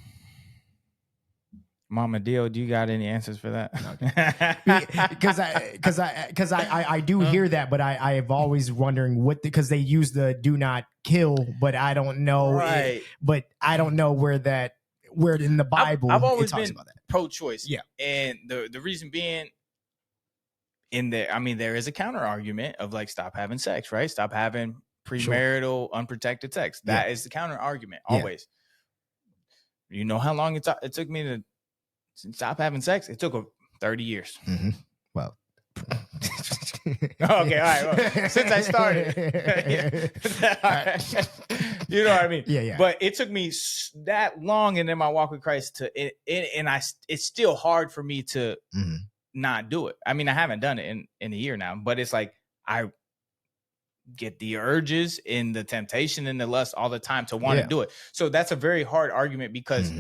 Speaker 2: Mama Dio, do you got any answers for that?
Speaker 1: Because I do hear that, but I have always wondering because they use the do not kill, but I don't know. But I don't know where in the Bible
Speaker 2: I've always
Speaker 1: it talks
Speaker 2: been
Speaker 1: about that.
Speaker 2: Pro-choice.
Speaker 1: Yeah,
Speaker 2: and the reason being, in there, I mean, there is a counter argument of like, stop having sex, right? Stop having premarital unprotected sex. That is the counter argument always. You know how long it took me to stop having sex? It took 30 years.
Speaker 1: Well,
Speaker 2: okay, all right. Well, since I started, you know what I mean?
Speaker 1: Yeah.
Speaker 2: But it took me that long, and in my walk with Christ it's still hard for me to not do it. I mean, I haven't done it in a year now, but it's like I get the urges and the temptation and the lust all the time to want to do it. So that's a very hard argument, because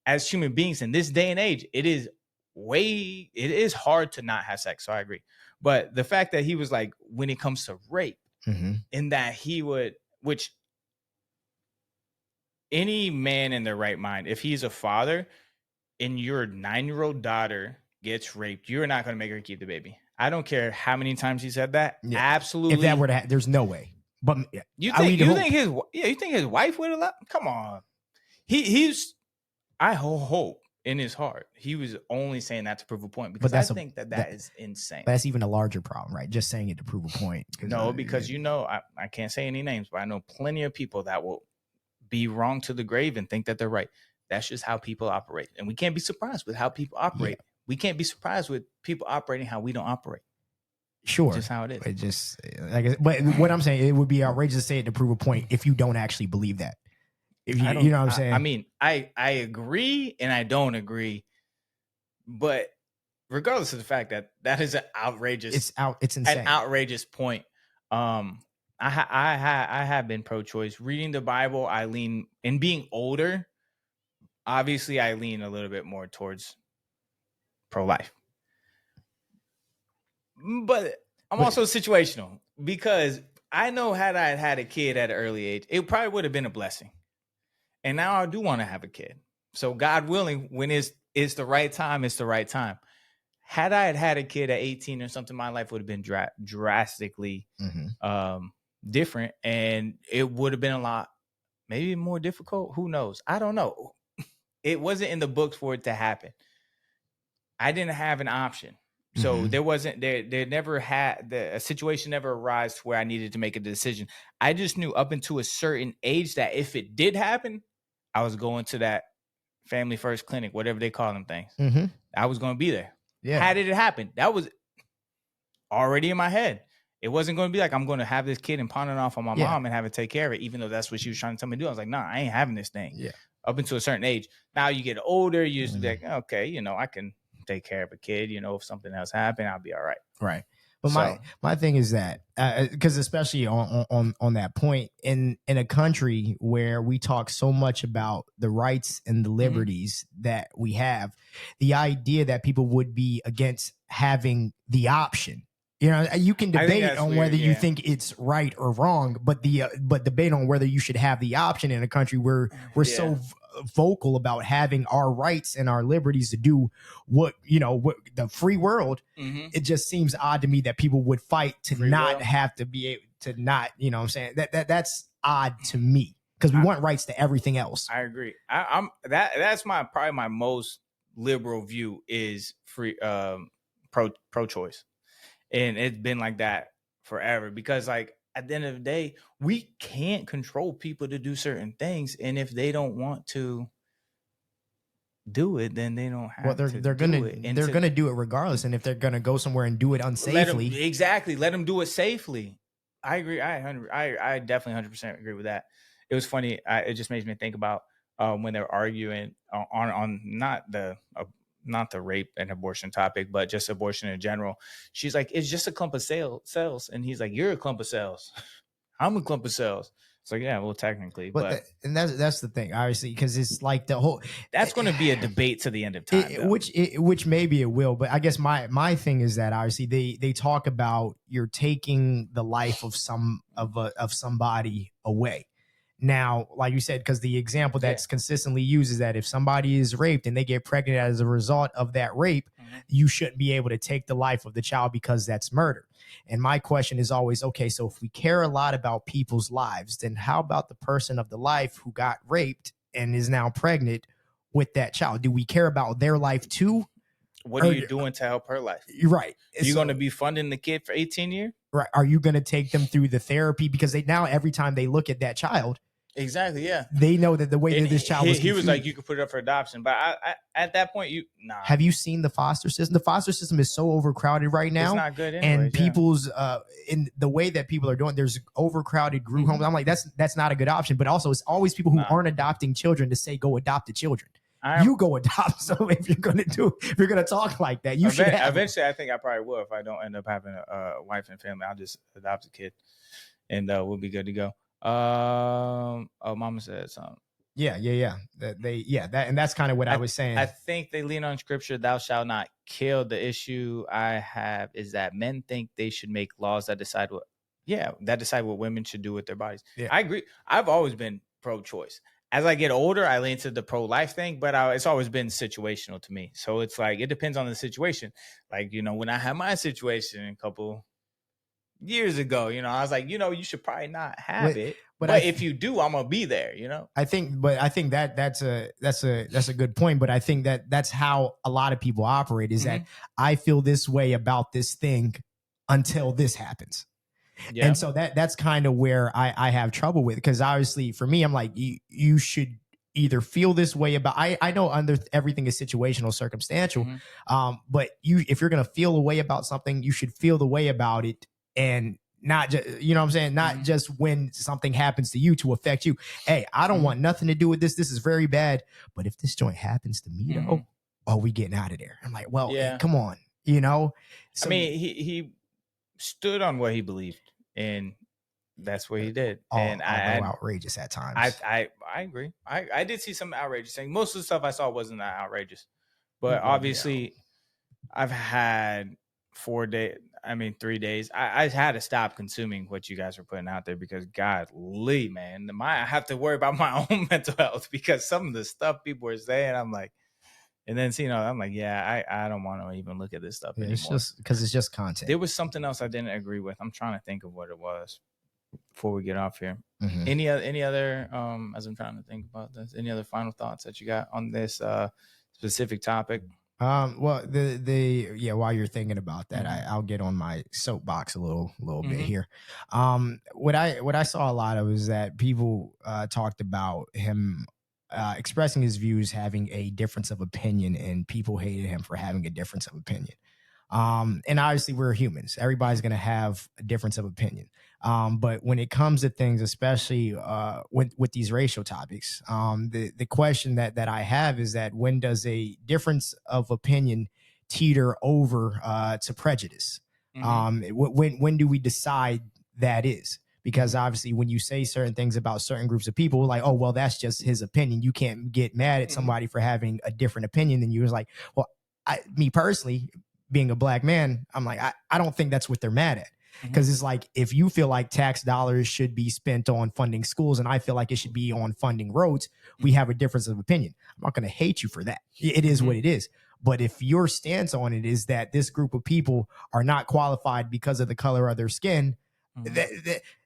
Speaker 2: as human beings in this day and age, it is hard to not have sex. So I agree. But the fact that he was like, when it comes to rape, and that he would, which any man in their right mind, if he's a father and your 9-year-old daughter gets raped, you're not going to make her keep the baby. I don't care how many times he said that. Yeah. Absolutely.
Speaker 1: If that were to there's no way. But
Speaker 2: you think his wife would allow? Come on. I hope in his heart he was only saying that to prove a point, because I think that is insane.
Speaker 1: That's even a larger problem, right? Just saying it to prove a point.
Speaker 2: Because I can't say any names, but I know plenty of people that will be wrong to the grave and think that they're right. That's just how people operate, and we can't be surprised with how people operate. Yeah. We can't be surprised with people operating how we don't operate.
Speaker 1: Sure,
Speaker 2: just how it is.
Speaker 1: It just but what I'm saying, it would be outrageous to say it to prove a point if you don't actually believe that. If you know what I'm saying.
Speaker 2: I mean, I agree and I don't agree, but regardless of the fact that that is an outrageous,
Speaker 1: It's insane.
Speaker 2: an outrageous point. I have been pro-choice. Reading the Bible, I lean, and being older, obviously I lean a little bit more towards pro-life. But I'm also situational, because I know had I had a kid at an early age, it probably would have been a blessing. And now I do want to have a kid. So God willing, when it's the right time, it's the right time. Had I had a kid at 18 or something, my life would have been drastically different, and it would have been a lot, maybe more difficult. Who knows? I don't know. It wasn't in the books for it to happen. I didn't have an option. So there wasn't, there never had, a situation never arose where I needed to make a decision. I just knew up until a certain age that if it did happen, I was going to that family first clinic, whatever they call them things. I was going to be there. Yeah. How did it happen? That was already in my head. It wasn't going to be like, I'm going to have this kid and pawn it off on my mom and have it take care of it, even though that's what she was trying to tell me to do. I was like, nah, I ain't having this thing. Yeah. Up until a certain age. Now you get older, you just be like, okay, you know, I can take care of a kid. You know, if something else happened, I'll be all right.
Speaker 1: Right. But my thing is that, because especially on that point, in a country where we talk so much about the rights and the liberties that we have, the idea that people would be against having the option, you know, you can debate on whether you think it's right or wrong, but debate on whether you should have the option in a country where we're so vocal about having our rights and our liberties to do what, you know, what the free world. It just seems odd to me that people would fight to free not will. Have to be able to not, you know what I'm saying? That's odd to me, because we want rights to everything else.
Speaker 2: I agree. That's probably my most liberal view is free pro-choice. And it's been like that forever, because like at the end of the day, we can't control people to do certain things. And if they don't want to do it, then they don't have to
Speaker 1: they're gonna do it. They're gonna do it regardless. And if they're gonna go somewhere and do it unsafely,
Speaker 2: let them do it safely. I agree. I definitely 100% agree with that. It was funny. It just makes me think about when they're arguing on not the rape and abortion topic, but just abortion in general. She's like, it's just a clump of cells. And he's like, you're a clump of cells. I'm a clump of cells. It's like, yeah, well, technically. But
Speaker 1: and that's the thing, obviously, because it's like the whole...
Speaker 2: That's going to be a debate to the end of time.
Speaker 1: Which maybe it will. But I guess my thing is that, obviously, they talk about you're taking the life of somebody away. Now, like you said, because the example that's consistently used is that if somebody is raped and they get pregnant as a result of that rape, you shouldn't be able to take the life of the child because that's murder. And my question is always, okay, so if we care a lot about people's lives, then how about the person of the life who got raped and is now pregnant with that child? Do we care about their life too?
Speaker 2: What are you doing to help her life?
Speaker 1: You're right.
Speaker 2: You're going to be funding the kid for 18 years?
Speaker 1: Right. Are you going to take them through the therapy? Because now every time they look at that child,
Speaker 2: exactly, yeah,
Speaker 1: they know that the way that this child was
Speaker 2: he was like, you could put it up for adoption, but I at that point,
Speaker 1: have you seen the foster system? The foster system is so overcrowded right now.
Speaker 2: It's not good anyways,
Speaker 1: and people's in the way that people are doing, there's overcrowded group homes. I'm like, that's not a good option. But also, it's always people who aren't adopting children to say go adopt the children. You go adopt. So if you're gonna talk like that, you should
Speaker 2: eventually. I think I probably will. If I don't end up having a wife and family, I'll just adopt a kid, and we'll be good to go. Mama said something.
Speaker 1: Yeah. And that's kind of what I was saying.
Speaker 2: I think they lean on scripture, thou shalt not kill. The issue I have is that men think they should make laws that decide what women should do with their bodies. Yeah. I agree. I've always been pro-choice. As I get older, I lean to the pro-life thing, but it's always been situational to me. So it's like, it depends on the situation. Like, you know, when I had my situation a couple years ago, you know, I was like, you know, you should probably not have it. But if you do, I'm gonna be there, you know.
Speaker 1: I think that's a good point. But I think that's how a lot of people operate, is that I feel this way about this thing until this happens. Yeah. And so that's kind of where I have trouble with, because obviously for me, I'm like, you should either feel this way about, I know everything is situational, circumstantial, but if you're gonna feel a way about something, you should feel the way about it, and not just, you know what I'm saying? Not just when something happens to you to affect you. Hey, I don't want nothing to do with this. This is very bad. But if this joint happens to me, though, oh, we getting out of there. I'm like, well,
Speaker 2: Yeah.
Speaker 1: come on, you know? So
Speaker 2: I mean, he stood on what he believed, and that's what he did. And
Speaker 1: although outrageous at times.
Speaker 2: I agree. I did see some outrageous things. Most of the stuff I saw wasn't that outrageous, but
Speaker 1: Well,
Speaker 2: obviously, I've had 3 days. I had to stop consuming what you guys were putting out there because godly, man, I have to worry about my own mental health because some of the stuff people are saying, I'm like, and then I'm like, yeah, I don't want to even look at this stuff anymore.
Speaker 1: It's just because it's just content.
Speaker 2: There was something else I didn't agree with. I'm trying to think of what it was before we get off here.
Speaker 1: Mhm.
Speaker 2: Any other as I'm trying to think about this, any other final thoughts that you got on this specific topic?
Speaker 1: Well, while you're thinking about that, I'll get on my soapbox a little bit here. What I saw a lot of is that people talked about him expressing his views, having a difference of opinion, and people hated him for having a difference of opinion. And obviously we're humans. Everybody's going to have a difference of opinion. But when it comes to things, especially with these racial topics, the question that I have is that when does a difference of opinion teeter over to prejudice? When do we decide that is? Because obviously when you say certain things about certain groups of people, like, oh, well, that's just his opinion. You can't get mad at somebody for having a different opinion than you. It's like, well, me personally, being a black man, I'm like, I don't think that's what they're mad at. Because it's like, if you feel like tax dollars should be spent on funding schools and I feel like it should be on funding roads, we have a difference of opinion. I'm not going to hate you for that. It is what it is. But if your stance on it is that this group of people are not qualified because of the color of their skin,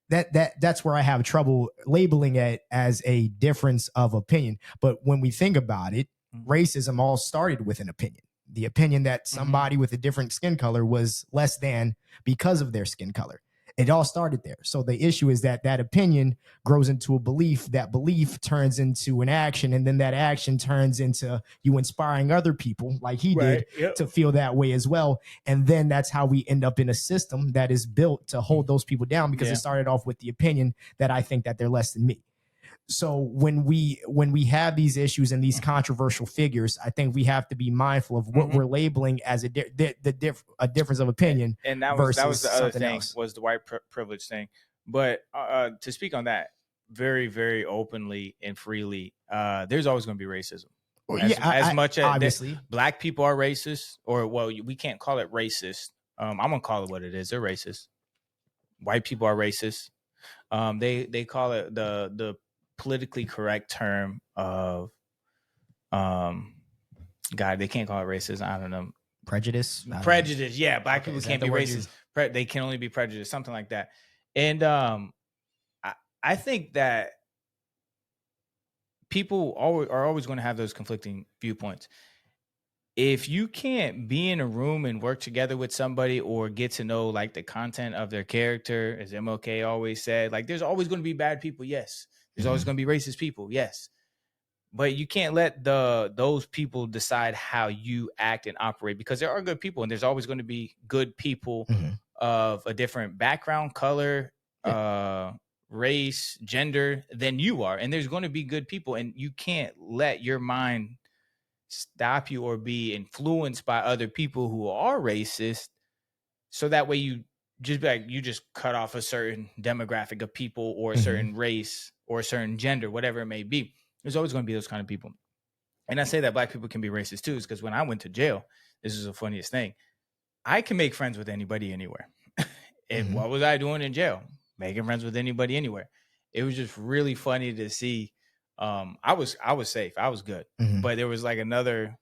Speaker 1: that's where I have trouble labeling it as a difference of opinion. But when we think about it, racism all started with an opinion. The opinion that somebody with a different skin color was less than because of their skin color. It all started there. So the issue is that opinion grows into a belief. That belief turns into an action, and then that action turns into you inspiring other people like he did to feel that way as well. And then that's how we end up in a system that is built to hold those people down because it started off with the opinion that I think that they're less than me. So when we have these issues and these controversial figures, I think we have to be mindful of what we're labeling as a difference of opinion.
Speaker 2: And that was the other thing was the white privilege thing. But to speak on that very, very openly and freely, there's always going to be racism. As much as obviously black people are racist, or we can't call it racist. I'm gonna call it what it is. They're racist. White people are racist. They call it the politically correct term of they can't call it racist. I don't know.
Speaker 1: Prejudice.
Speaker 2: Yeah, black people can't be racist. They can only be prejudiced, something like that. And I think that people are always going to have those conflicting viewpoints. If you can't be in a room and work together with somebody or get to know like the content of their character, as MLK always said, like there's always going to be bad people. Yes. There's always going to be racist people. Yes. But you can't let those people decide how you act and operate, because there are good people and there's always going to be good people of a different background, color, race, gender than you are. And there's going to be good people, and you can't let your mind stop you or be influenced by other people who are racist. So that way you just cut off a certain demographic of people or a certain race or a certain gender, whatever it may be. There's always going to be those kind of people. And I say that black people can be racist too, is because when I went to jail, this is the funniest thing. I can make friends with anybody anywhere. And what was I doing in jail? Making friends with anybody anywhere. It was just really funny to see. I was safe. I was good. But there was like another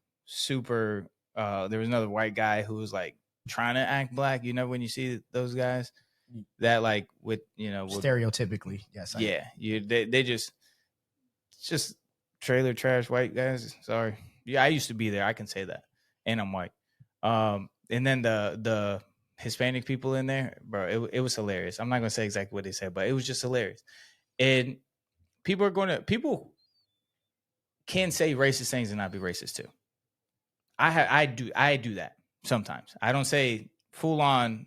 Speaker 2: there was another white guy who was like trying to act black. You know, when you see those guys that like with,
Speaker 1: stereotypically. Yes.
Speaker 2: They just trailer trash white guys. Sorry. Yeah. I used to be there. I can say that. And I'm white. And then the Hispanic people in there, bro, it was hilarious. I'm not going to say exactly what they said, but it was just hilarious. And people can say racist things and not be racist too. I do that sometimes. I don't say full on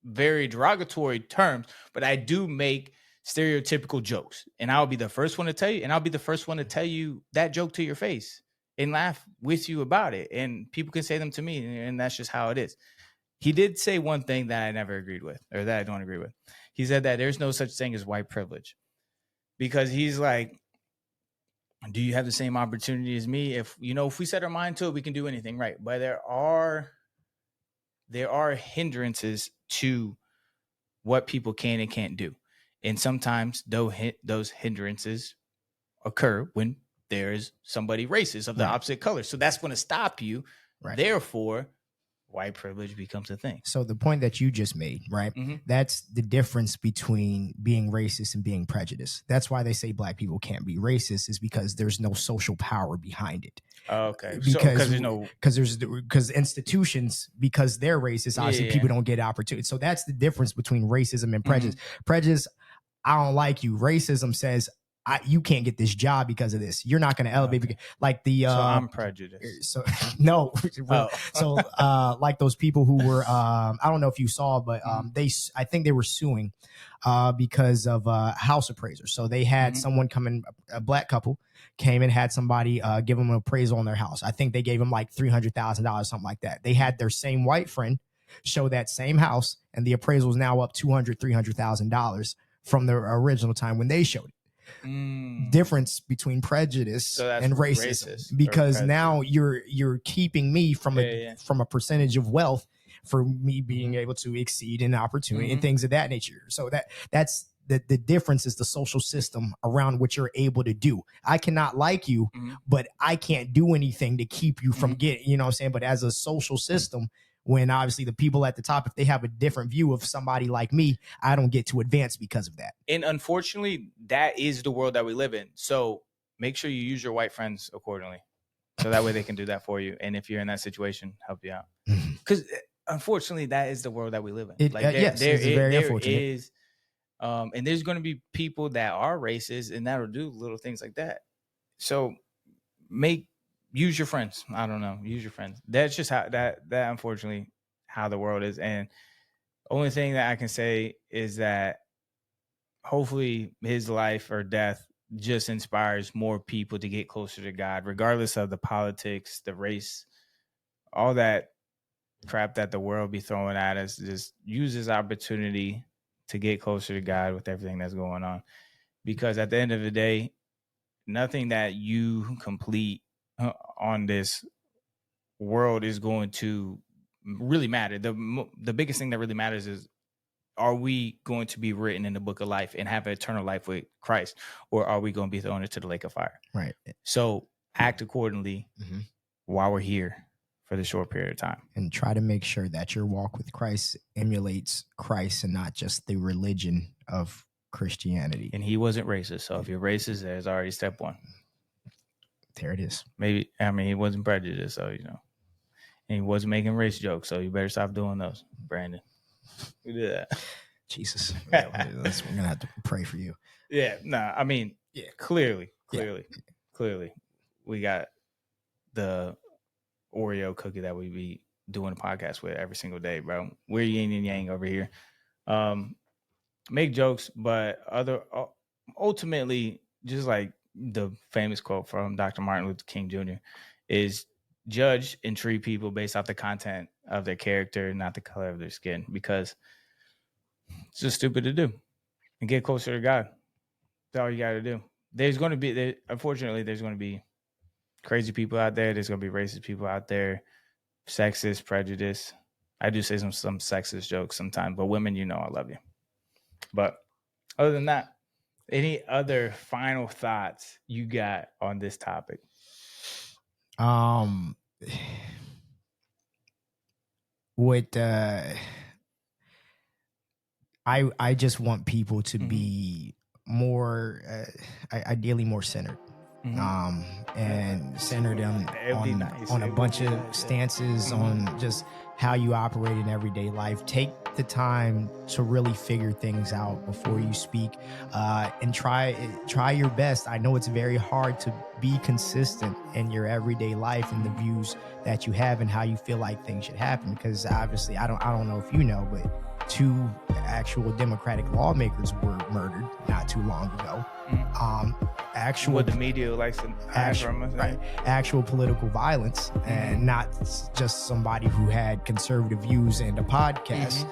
Speaker 2: very derogatory terms, but I do make stereotypical jokes, and I'll be the first one to tell you, and I'll be the first one to tell you that joke to your face and laugh with you about it. And people can say them to me, and that's just how it is. He did say one thing that I never agreed with, or that I don't agree with. He said that there's no such thing as white privilege, because he's like, do you have the same opportunity as me? If we set our mind to it, we can do anything, right? But there are hindrances to what people can and can't do. And sometimes those hindrances occur when there is somebody racist of the opposite color. So that's going to stop you. Right. Therefore, white privilege becomes a thing.
Speaker 1: So the point that you just made, right? Mm-hmm. That's the difference between being racist and being prejudiced. That's why they say black people can't be racist, is because there's no social power behind it.
Speaker 2: Okay.
Speaker 1: Because institutions, because they're racist, obviously people don't get opportunity. So that's the difference between racism and prejudice. Mm-hmm. Prejudice, I don't like you. Racism says, you can't get this job because of this. You're not going to elevate. Okay. Like the
Speaker 2: so I'm prejudiced.
Speaker 1: So no. So like those people who were I don't know if you saw, but I think they were suing because of house appraisers. So they had someone come in, a black couple came and had somebody give them an appraisal on their house. I think they gave them like $300,000, something like that. They had their same white friend show that same house, and the appraisal is now up $300,000 from the original time when they showed it. Difference between prejudice and racism, because now you're keeping me from a percentage of wealth for me being able to exceed an opportunity and things of that nature. So that's the difference, is the social system around what you're able to do. I cannot like you, but I can't do anything to keep you from getting, you know what I'm saying? But as a social system, when obviously the people at the top, if they have a different view of somebody like me, I don't get to advance because of that.
Speaker 2: And unfortunately, that is the world that we live in. So make sure you use your white friends accordingly, so that way they can do that for you. And if you're in that situation, help you out. Because unfortunately, that is the world that we live in.
Speaker 1: Yes, it's very unfortunate.
Speaker 2: Is, and there's going to be people that are racist and that'll do little things like that. So use your friends. I don't know. Use your friends. That's just how that unfortunately how the world is. And only thing that I can say is that hopefully his life or death just inspires more people to get closer to God, regardless of the politics, the race, all that crap that the world be throwing at us. Just use this opportunity to get closer to God with everything that's going on. Because at the end of the day, nothing that you complete on this world is going to really matter. The biggest thing that really matters is, are we going to be written in the book of life and have eternal life with Christ, or are we going to be thrown into the lake of fire?
Speaker 1: Right.
Speaker 2: So act accordingly while we're here for the short period of time,
Speaker 1: and try to make sure that your walk with Christ emulates Christ and not just the religion of Christianity.
Speaker 2: And he wasn't racist. So if you're racist, there's already step one.
Speaker 1: There it is.
Speaker 2: Maybe, he wasn't prejudiced, so, and he wasn't making race jokes, so you better stop doing those, Brandon. We did that.
Speaker 1: Jesus. We're going to have to pray for you.
Speaker 2: Yeah, clearly, we got the Oreo cookie that we be doing a podcast with every single day, bro. We're yin and yang over here. Make jokes, but ultimately, just like the famous quote from Dr. Martin Luther King Jr. is, judge and treat people based off the content of their character, not the color of their skin, because it's just stupid to do. And get closer to God. That's all you got to do. Unfortunately, there's going to be crazy people out there. There's going to be racist people out there, sexist, prejudice. I do say some sexist jokes sometimes, but women, I love you. But other than that, any other final thoughts you got on this topic?
Speaker 1: I just want people to be more, ideally more centered, and centered on a bunch of stances on just how you operate in everyday life. Take the time to really figure things out before you speak, and try your best. I know it's very hard to be consistent in your everyday life and the views that you have and how you feel like things should happen, because obviously I don't know if you know, but 2 actual Democratic lawmakers were murdered not too long ago. Actual
Speaker 2: what the media likes to hide from us,
Speaker 1: right, actual political violence, and not just somebody who had conservative views and a podcast.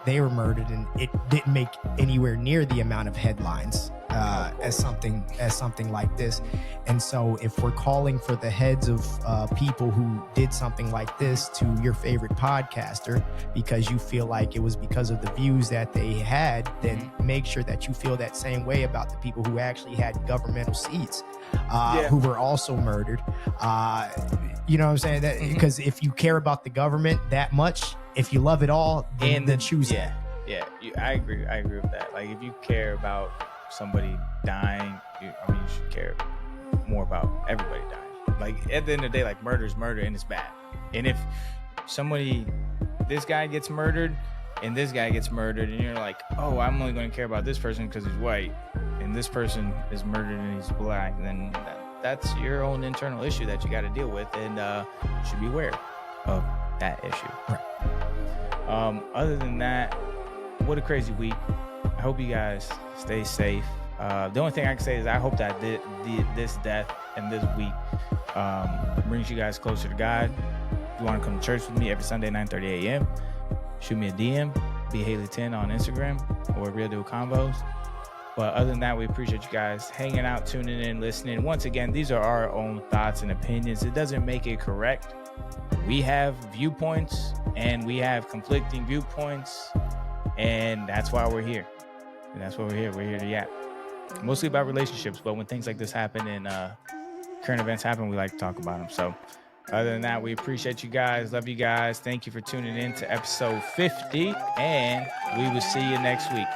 Speaker 1: They were murdered, and it didn't make anywhere near the amount of headlines as something like this. And so if we're calling for the heads of people who did something like this to your favorite podcaster because you feel like it was because of the views that they had, then make sure that you feel that same way about the people who actually had governmental seats who were also murdered. You know what I'm saying? That because if you care about the government that much, if you love it all, then choose it.
Speaker 2: I agree with that. Like, if you care about somebody dying, you should care more about everybody dying. Like, at the end of the day, like, murder is murder, and it's bad. And if this guy gets murdered and this guy gets murdered, and you're like, oh, I'm only going to care about this person because he's white, and this person is murdered and he's black, then that's your own internal issue that you got to deal with, and you should be aware of that issue.
Speaker 1: Right.
Speaker 2: Other than that, what a crazy week. I hope you guys stay safe. The only thing I can say is I hope that this death and this week brings you guys closer to God. If you want to come to church with me every Sunday, 9:30 a.m., shoot me a DM, bhaley10 on Instagram, or Real Deal Convos. But other than that, we appreciate you guys hanging out, tuning in, listening. Once again, these are our own thoughts and opinions. It doesn't make it correct. We have viewpoints, and we have conflicting viewpoints, and that's why we're here. And that's why we're here. We're here to yap. Mostly about relationships, but when things like this happen and current events happen, we like to talk about them. So other than that, we appreciate you guys. Love you guys. Thank you for tuning in to episode 50, and we will see you next week.